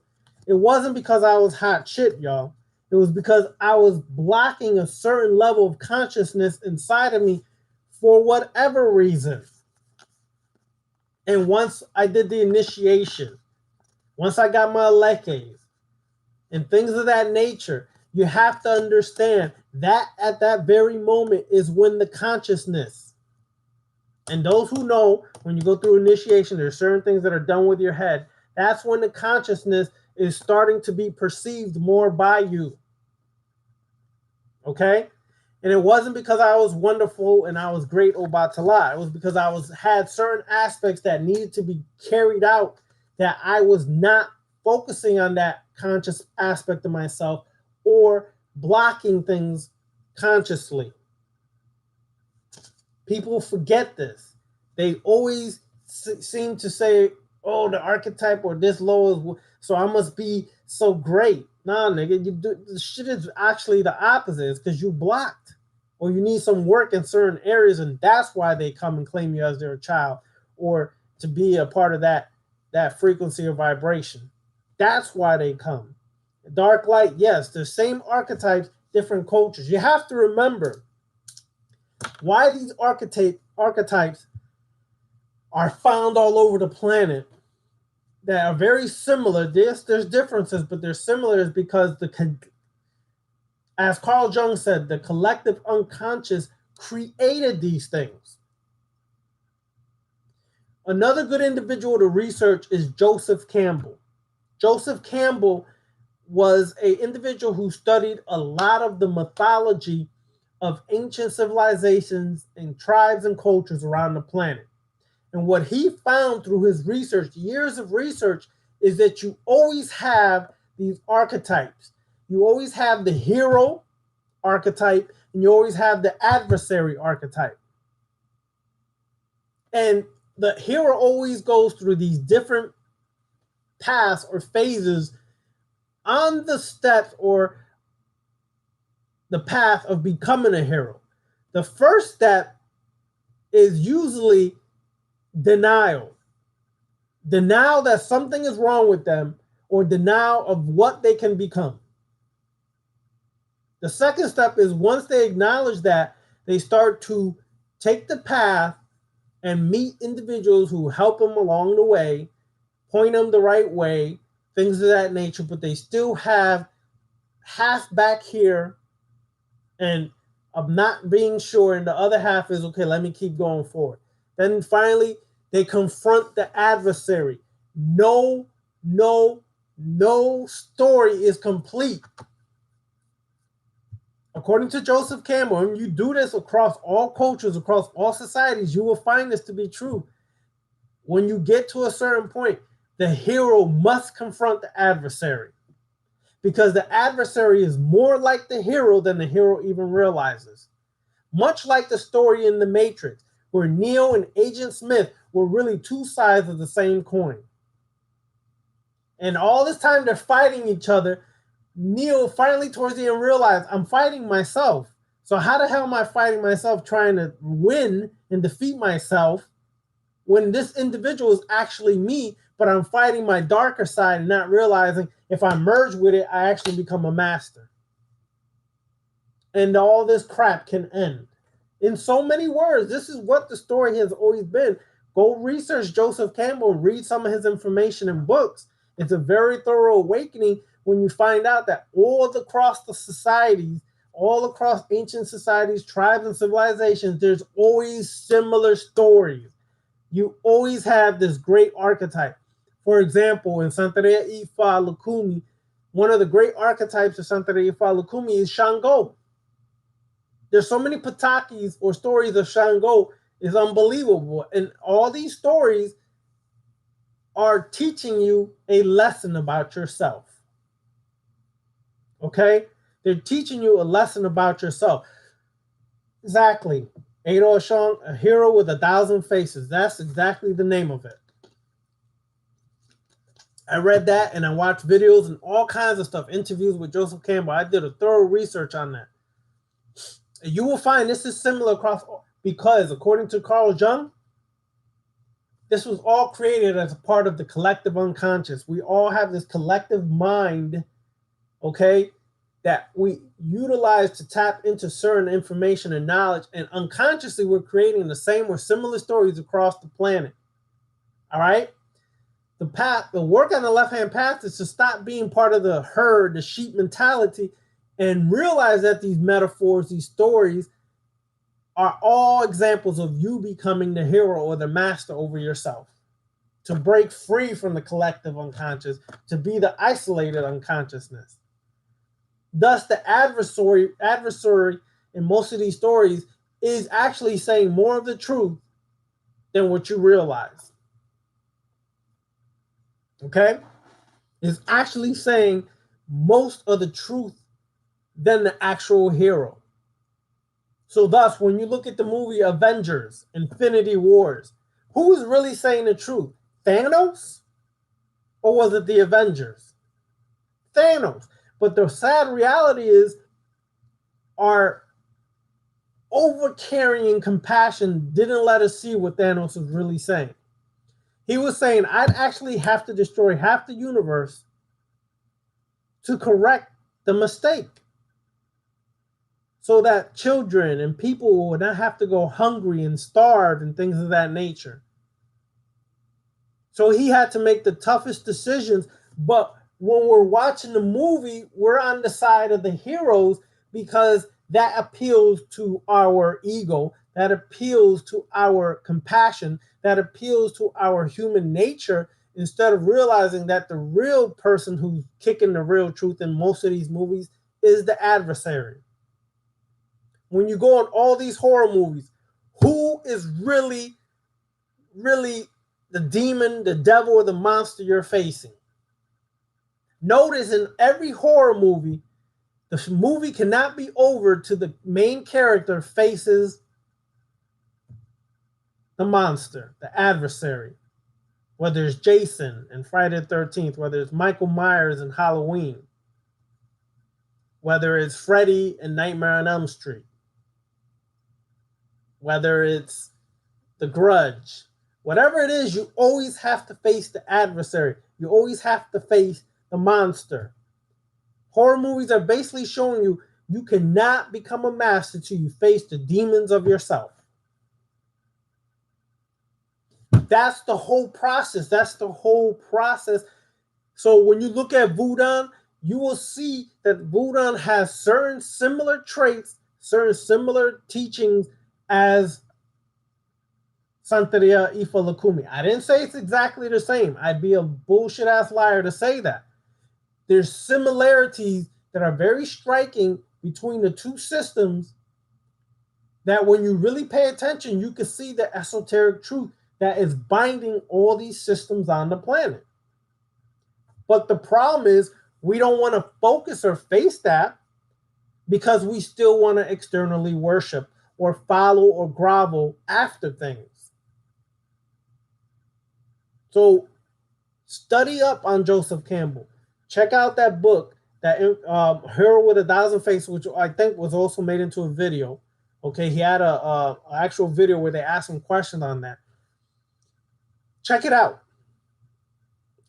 it wasn't because I was hot shit, y'all. It was because I was blocking a certain level of consciousness inside of me for whatever reason. And once I did the initiation, once I got my lekes, and things of that nature, you have to understand that at that very moment is when the consciousness, and those who know, when you go through initiation, there's certain things that are done with your head. That's when the consciousness is starting to be perceived more by you. Okay? And it wasn't because I was wonderful and I was great Obatala. It was because I had certain aspects that needed to be carried out that I was not focusing on that conscious aspect of myself or blocking things consciously. People forget this. They always seem to say, oh, the archetype or this low is, so I must be so great. Nah, nigga, the shit is actually the opposite. It's because you blocked or you need some work in certain areas, and that's why they come and claim you as their child or to be a part of that frequency or vibration. That's why they come. Dark light, yes, the same archetypes, different cultures. You have to remember why these archetypes are found all over the planet that are very similar. There's differences, but they're similar is because as Carl Jung said, the collective unconscious created these things. Another good individual to research is Joseph Campbell. Joseph Campbell was an individual who studied a lot of the mythology of ancient civilizations and tribes and cultures around the planet. And what he found through his research, years of research, is that you always have these archetypes. You always have the hero archetype, and you always have the adversary archetype. And the hero always goes through these different paths or phases on the steps or the path of becoming a hero. The first step is usually denial that something is wrong with them or denial of what they can become. The second step is once they acknowledge that, they start to take the path and meet individuals who help them along the way, point them the right way, things of that nature, but they still have half back here and of not being sure, and the other half is, okay, let me keep going forward. Then finally, they confront the adversary. No story is complete. According to Joseph Campbell, and you do this across all cultures, across all societies, you will find this to be true. When you get to a certain point, the hero must confront the adversary, because the adversary is more like the hero than the hero even realizes. Much like the story in The Matrix, where Neo and Agent Smith were really two sides of the same coin. And all this time they're fighting each other. Neo finally towards the end realized, I'm fighting myself. So how the hell am I fighting myself trying to win and defeat myself when this individual is actually me, but I'm fighting my darker side and not realizing if I merge with it, I actually become a master. And all this crap can end. In so many words, this is what the story has always been. Go research Joseph Campbell, read some of his information in books. It's a very thorough awakening when you find out that all across the societies, all across ancient societies, tribes, and civilizations, there's always similar stories. You always have this great archetype. For example, in Santeria Ifa Lukumi, one of the great archetypes of Santeria Ifa Lukumi is Shango. There's so many patakis or stories of Shango is unbelievable. And all these stories are teaching you a lesson about yourself. Okay? They're teaching you a lesson about yourself. Exactly. Edo Ashong, a hero with 1,000 faces. That's exactly the name of it. I read that and I watched videos and all kinds of stuff, interviews with Joseph Campbell. I did a thorough research on that. And you will find this is similar across, because according to Carl Jung, this was all created as a part of the collective unconscious. We all have this collective mind, okay, that we utilize to tap into certain information and knowledge, and unconsciously we're creating the same or similar stories across the planet. All right? the work on the left-hand path is to stop being part of the herd, the sheep mentality, and realize that these metaphors, these stories, are all examples of you becoming the hero or the master over yourself. To break free from the collective unconscious, to be the isolated unconsciousness. Thus, the adversary in most of these stories is actually saying more of the truth than what you realize. Okay? Is actually saying most of the truth than the actual hero. So thus, when you look at the movie Avengers, Infinity Wars, who is really saying the truth? Thanos? Or was it the Avengers? Thanos. But the sad reality is our over-carrying compassion didn't let us see what Thanos was really saying. He was saying, I'd actually have to destroy half the universe to correct the mistake, so that children and people would not have to go hungry and starve and things of that nature. So he had to make the toughest decisions. But when we're watching the movie, we're on the side of the heroes because that appeals to our ego, that appeals to our compassion, that appeals to our human nature, instead of realizing that the real person who's kicking the real truth in most of these movies is the adversary. When you go on all these horror movies, who is really the demon, the devil, or the monster you're facing? Notice in every horror movie, the movie cannot be over till the main character faces the monster, the adversary. Whether it's Jason in Friday the 13th, whether it's Michael Myers in Halloween, whether it's Freddy in Nightmare on Elm Street, whether it's The Grudge, whatever it is, you always have to face the adversary. You always have to face the monster. Horror movies are basically showing you you cannot become a master till you face the demons of yourself. That's the whole process. That's the whole process. So when you look at Wudang, you will see that Wudang has certain similar traits, certain similar teachings as Santeria Ifa Lakumi. I didn't say it's exactly the same. I'd be a bullshit ass liar to say that. There's similarities that are very striking between the two systems that when you really pay attention, you can see the esoteric truth that is binding all these systems on the planet. But the problem is we don't want to focus or face that because we still want to externally worship or follow or grovel after things. So study up on Joseph Campbell. Check out that book, that Hero with a Thousand Faces, which I think was also made into a video. Okay, he had a actual video where they asked him questions on that. Check it out.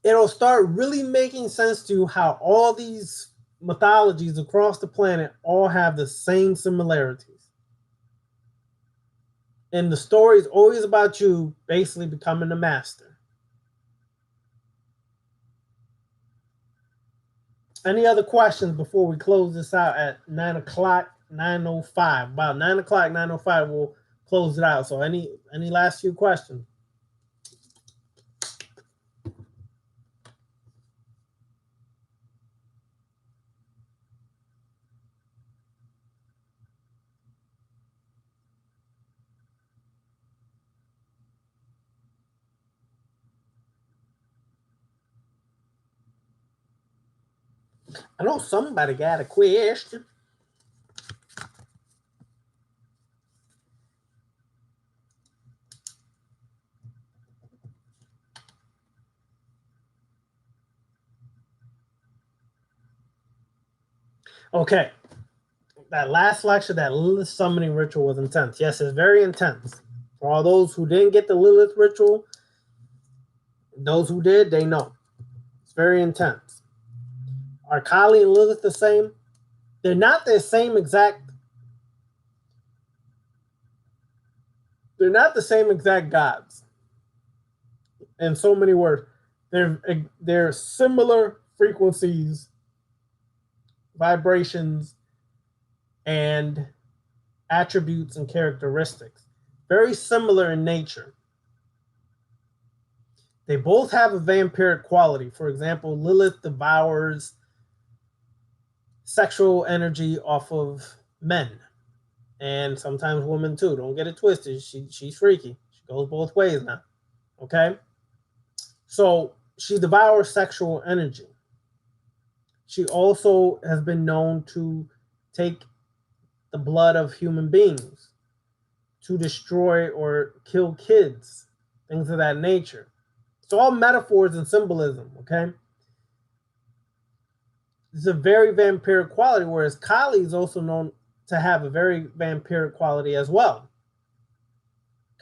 It'll start really making sense to you how all these mythologies across the planet all have the same similarities. And the story is always about you basically becoming the master. Any other questions before we close this out at 9 o'clock, 9:05? About 9 o'clock, 9:05, we'll close it out. So any last few questions? I know somebody got a question. Okay. That last lecture, that Lilith summoning ritual was intense. Yes, it's very intense. For all those who didn't get the Lilith ritual, those who did, they know. It's very intense. Are Kali and Lilith the same? They're not the same exact. They're not the same exact gods. In so many words, They're similar frequencies, vibrations, and attributes and characteristics. Very similar in nature. They both have a vampiric quality. For example, Lilith devours sexual energy off of men, and sometimes women too. Don't get it twisted. She's freaky. She goes both ways now. Okay? So she devours sexual energy. She also has been known to take the blood of human beings to destroy or kill kids, things of that nature. It's all metaphors and symbolism, okay? It's a very vampiric quality, whereas Kali is also known to have a very vampiric quality as well.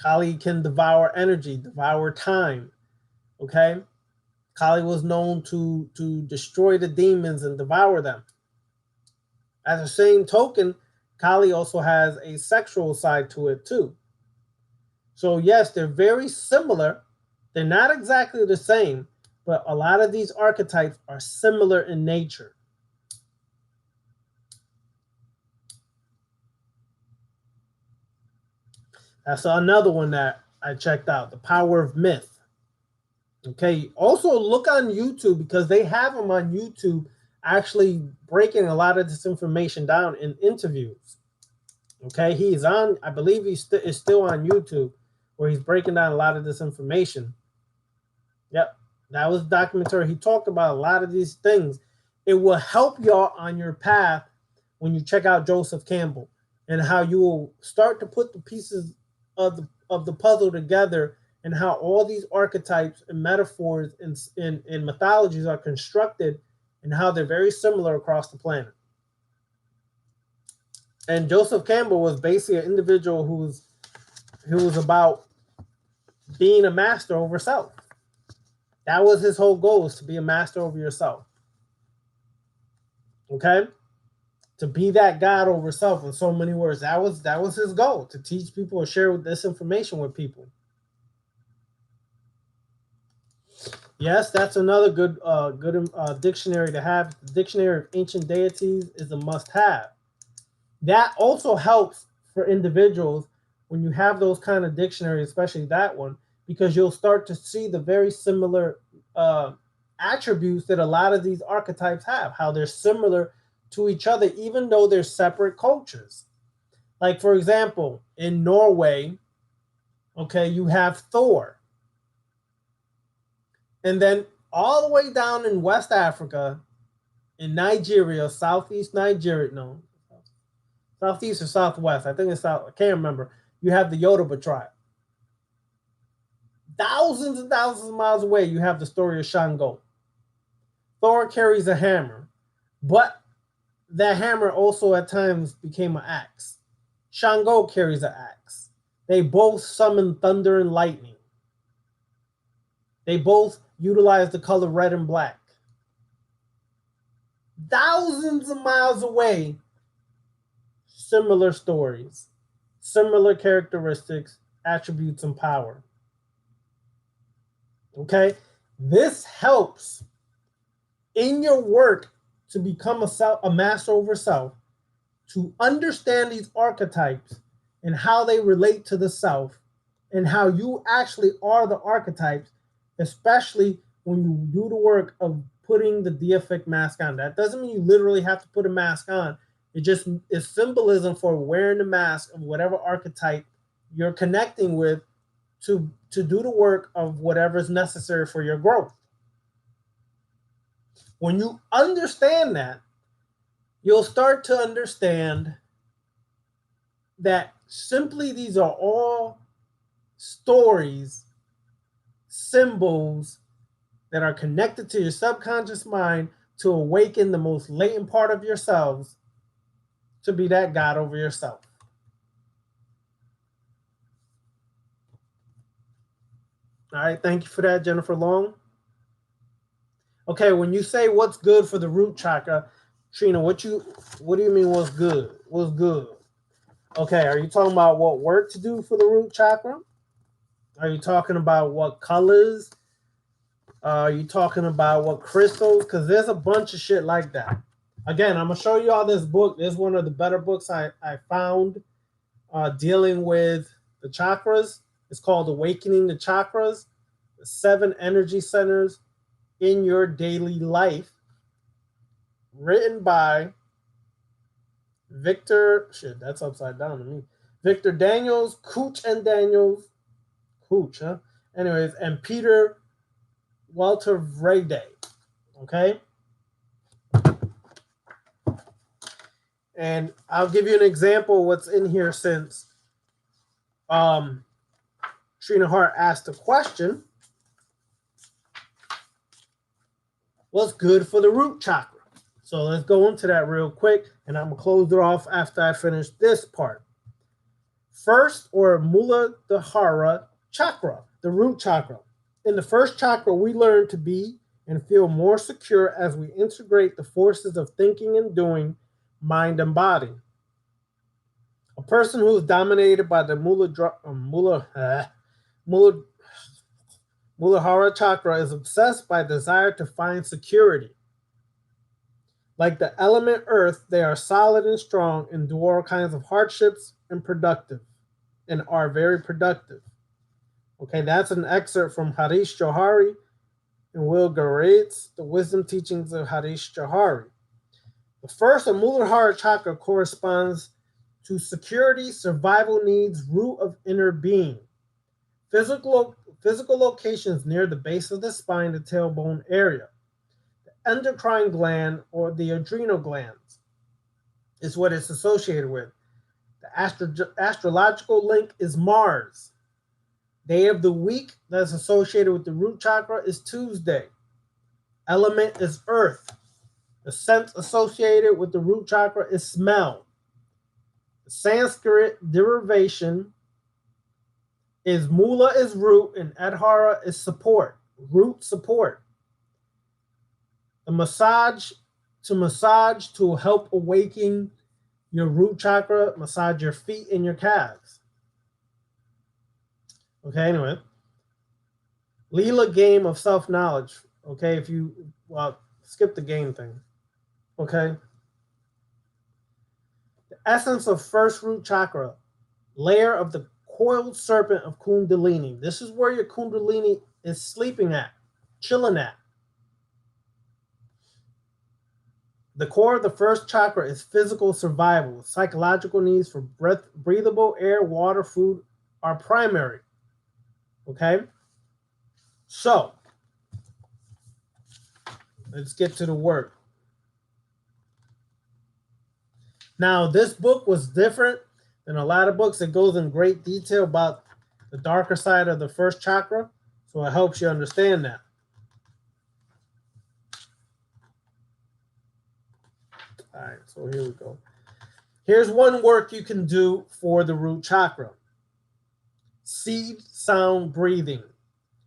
Kali can devour energy, devour time, okay? Kali was known to destroy the demons and devour them. At the same token, Kali also has a sexual side to it too. So yes, they're very similar. They're not exactly the same, but a lot of these archetypes are similar in nature. That's another one that I checked out, The Power of Myth. Okay, also look on YouTube, because they have them on YouTube actually breaking a lot of this information down in interviews. Okay, he's on, I believe he is still on YouTube, where he's breaking down a lot of this information. Yep, that was documentary. He talked about a lot of these things. It will help y'all on your path when you check out Joseph Campbell, and how you will start to put the pieces of the puzzle together, and how all these archetypes and metaphors and mythologies are constructed, and how they're very similar across the planet. And Joseph Campbell was basically an individual who was about being a master over self. That was his whole goal, is to be a master over yourself. Okay? To be that God over self, in so many words. That was his goal, to teach people or share this information with people. Yes, that's another good dictionary to have. The Dictionary of Ancient Deities is a must-have. That also helps for individuals when you have those kind of dictionaries, especially that one, because you'll start to see the very similar attributes that a lot of these archetypes have, how they're similar to each other, even though they're separate cultures. Like, for example, in Norway, okay, you have Thor. And then all the way down in West Africa, in Nigeria, Southeast Nigeria, no, Southeast or Southwest, I think it's South, I can't remember. You have the Yoruba tribe. Thousands and thousands of miles away, you have the story of Shango. Thor carries a hammer, but that hammer also at times became an axe. Shango carries an axe. They both summon thunder and lightning. They both utilize the color red and black. Thousands of miles away, similar stories, similar characteristics, attributes, and power. Okay? This helps in your work to become a master over self, to understand these archetypes and how they relate to the self, and how you actually are the archetypes, especially when you do the work of putting the deific mask on. That doesn't mean you literally have to put a mask on. It just is symbolism for wearing the mask of whatever archetype you're connecting with to do the work of whatever is necessary for your growth. When you understand that, you'll start to understand that simply these are all stories, symbols that are connected to your subconscious mind to awaken the most latent part of yourselves to be that God over yourself. All right, thank you for that, Jennifer Long. Okay, when you say what's good for the root chakra, Trina, what do you mean what's good? What's good? Okay, are you talking about what work to do for the root chakra? Are you talking about what colors You talking about what crystals? Because there's a bunch of shit like that. Again, I'm gonna show you all this book. This is one of the better books I found dealing with the chakras. It's called Awakening the Chakras, the 7 energy centers in your daily life, written by Victor. Shit, that's upside down to me. Victor Daniels, Cooch and Daniels, Cooch, huh? Anyways, and Peter Walter Vrede. Okay. And I'll give you an example of what's in here since Trina Hart asked a question. What's good for the root chakra? So let's go into that real quick, and I'm going to close it off after I finish this part. First, or Muladhara chakra, the root chakra. In the first chakra, we learn to be and feel more secure as we integrate the forces of thinking and doing, mind and body. A person who is dominated by the Muladhara chakra is obsessed by desire to find security. Like the element earth, they are solid and strong, endure all kinds of hardships, and are very productive. Okay, that's an excerpt from Harish Johari and Will Garetz, The Wisdom Teachings of Harish Johari. The first, the Muladhara chakra, corresponds to security, survival needs, root of inner being. Physical locations near the base of the spine, the tailbone area. The endocrine gland, or the adrenal glands, is what it's associated with. The astrological link is Mars. Day of the week that's associated with the root chakra is Tuesday. Element is earth. The sense associated with the root chakra is smell. The Sanskrit derivation is mula is root and adhara is support. Root support. The massage to help awaken your root chakra, massage your feet and your calves. Okay, anyway. Leela game of self-knowledge. Okay, if you, skip the game thing. Okay. The essence of first root chakra, layer of the coiled serpent of Kundalini. This is where your Kundalini is sleeping at, chilling at. The core of the first chakra is physical survival. Psychological needs for breathable air, water, food are primary. Okay? So, let's get to the work. Now, this book was different than a lot of books. It goes in great detail about the darker side of the first chakra, so it helps you understand that. All right, so here we go. Here's one work you can do for the root chakra. Seed sound breathing.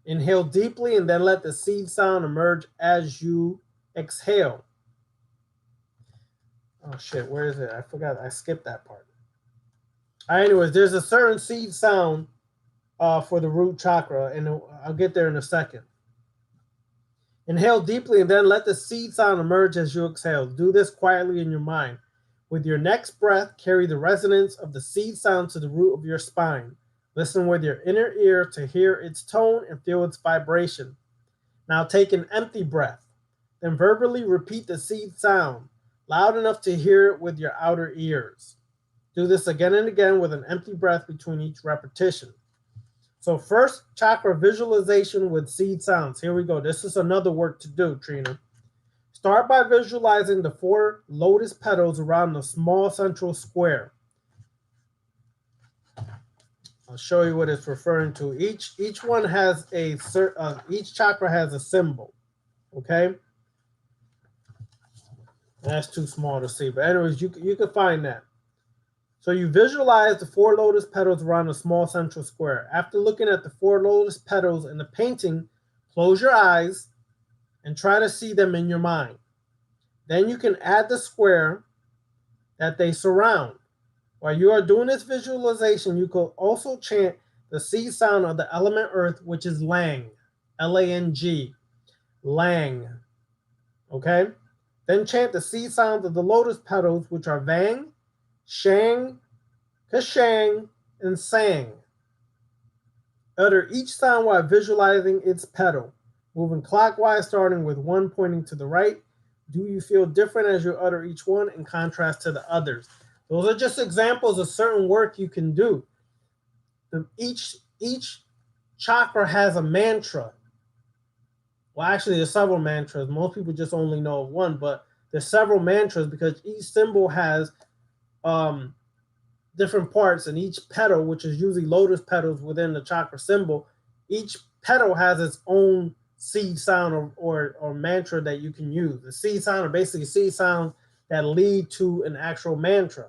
Inhale deeply and then let the seed sound emerge as you exhale. Oh shit, where is it? I forgot. I skipped that part. All right, anyways, there's a certain seed sound for the root chakra, and I'll get there in a second. Inhale deeply and then let the seed sound emerge as you exhale. Do this quietly in your mind. With your next breath, carry the resonance of the seed sound to the root of your spine. Listen with your inner ear to hear its tone and feel its vibration. Now take an empty breath. Then verbally repeat the seed sound, loud enough to hear it with your outer ears. Do this again and again with an empty breath between each repetition. So first, chakra visualization with seed sounds. Here we go. This is another work to do, Trina. Start by visualizing the 4 lotus petals around the small central square. I'll show you what it's referring to. Each one has each chakra has a symbol. Okay. That's too small to see, but anyways, you can find that. So you visualize the 4 lotus petals around a small central square. After looking at the 4 lotus petals in the painting, close your eyes and try to see them in your mind. Then you can add the square that they surround. While you are doing this visualization, you could also chant the seed sound of the element earth, which is Lang, L-A-N-G. lang. Okay? Then chant the C sounds of the lotus petals, which are vang, shang, kashang, and sang. Utter each sound while visualizing its petal, moving clockwise, starting with one pointing to the right. Do you feel different as you utter each one in contrast to the others? Those are just examples of certain work you can do. Each chakra has a mantra. Well, actually, there's several mantras. Most people just only know of one, but there's several mantras because each symbol has different parts, and each petal, which is usually lotus petals within the chakra symbol, each petal has its own seed sound or mantra that you can use. The seed sound are basically seed sounds that lead to an actual mantra.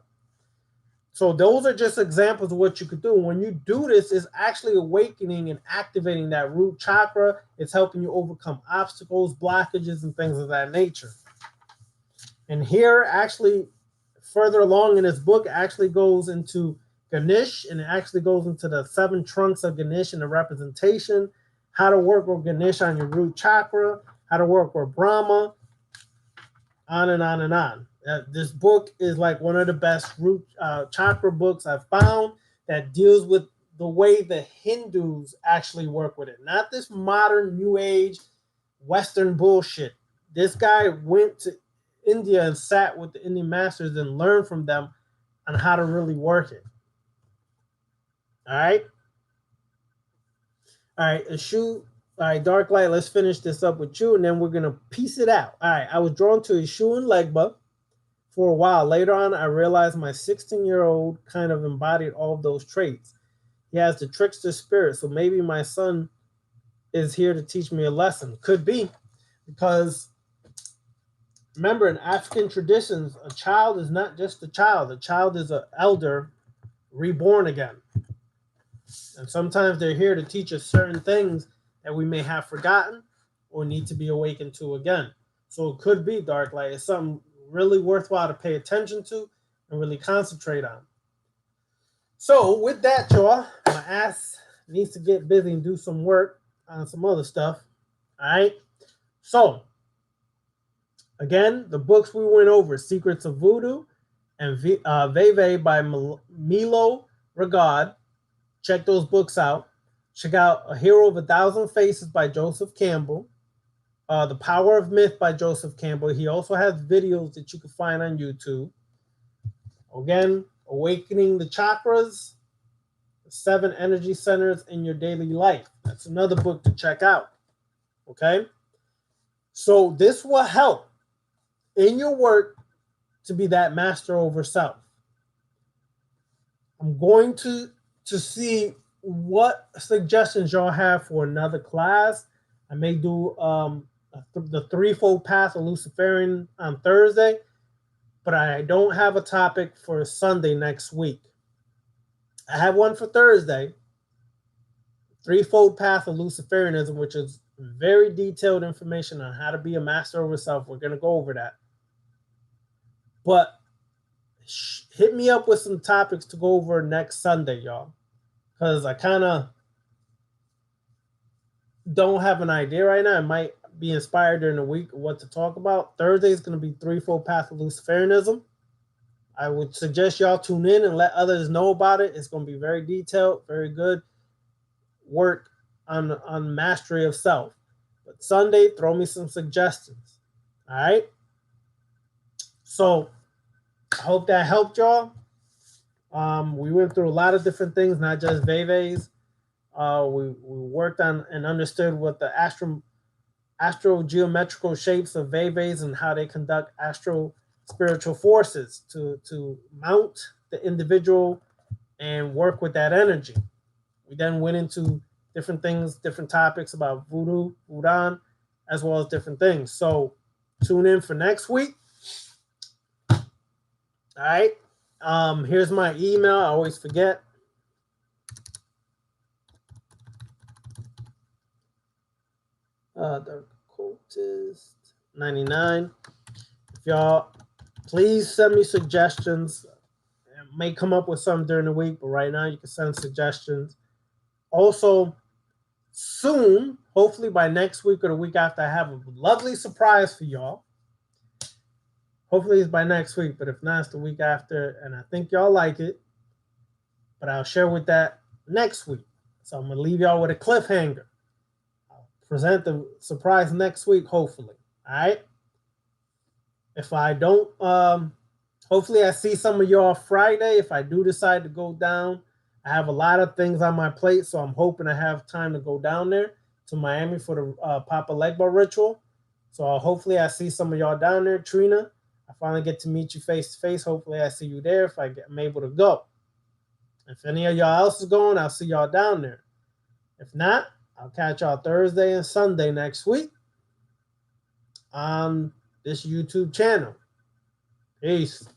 So those are just examples of what you could do. When you do this, it's actually awakening and activating that root chakra. It's helping you overcome obstacles, blockages, and things of that nature. And here, actually, further along in this book, actually goes into Ganesh, and it actually goes into the 7 trunks of Ganesh and the representation, how to work with Ganesh on your root chakra, how to work with Brahma, on and on and on. This book is like one of the best root chakra books I've found that deals with the way the Hindus actually work with it. Not this modern New Age Western bullshit. This guy went to India and sat with the Indian masters and learned from them on how to really work it. All right. All right, Eshu. All right, Dark Light, let's finish this up with you, and then we're going to piece it out. All right, I was drawn to Eshu and Legba for a while. Later on, I realized my 16-year-old kind of embodied all of those traits. He has the trickster spirit, so maybe my son is here to teach me a lesson. Could be, because remember, in African traditions, a child is not just a child. A child is an elder reborn again. And sometimes they're here to teach us certain things that we may have forgotten or need to be awakened to again. So it could be Dark Light. It's something really worthwhile to pay attention to and really concentrate on. So with that, y'all, my ass needs to get busy and do some work on some other stuff. All right. So again, the books we went over, Secrets of Voodoo and Veve by Milo Regard. Check those books out. Check out A Hero of 1,000 Faces by Joseph Campbell. The Power of Myth by Joseph Campbell. He also has videos that you can find on YouTube. Again, Awakening the Chakras, the 7 Energy Centers in Your Daily Life. That's another book to check out. Okay? So this will help in your work to be that master over self. I'm going to see what suggestions y'all have for another class. I may do the threefold path of Luciferian on Thursday, but I don't have a topic for Sunday next week. I have one for Thursday, threefold path of Luciferianism, which is very detailed information on how to be a master over self. We're going to go over that. But hit me up with some topics to go over next Sunday, y'all, because I kind of don't have an idea right now. I might be inspired during the week of what to talk about. Thursday is going to be threefold path of Luciferianism. I would suggest y'all tune in and let others know about it. It's going to be very detailed, very good work on mastery of self. But Sunday, throw me some suggestions. All right? So I hope that helped y'all. We went through a lot of different things, not just Veve's. We worked on and understood what the astral geometrical shapes of Veve's and how they conduct astral spiritual forces to mount the individual and work with that energy. We then went into different things, different topics about voodoo, Wudan, as well as different things. So tune in for next week. All right. Here's my email. I always forget. The Cultist 99. If y'all please send me suggestions. I may come up with some during the week, but right now you can send suggestions. Also, soon, hopefully by next week or the week after, I have a lovely surprise for y'all. Hopefully it's by next week, but if not, it's the week after, and I think y'all like it. But I'll share with that next week. So I'm going to leave y'all with a cliffhanger. I'll present the surprise next week, hopefully. All right? If I don't, hopefully I see some of y'all Friday. If I do decide to go down, I have a lot of things on my plate, so I'm hoping I have time to go down there to Miami for the Papa Legba ritual. So hopefully I see some of y'all down there. Trina, I finally get to meet you face to face. Hopefully I see you there if I'm able to go. If any of y'all else is going, I'll see y'all down there. If not, I'll catch y'all Thursday and Sunday next week on this YouTube channel. Peace.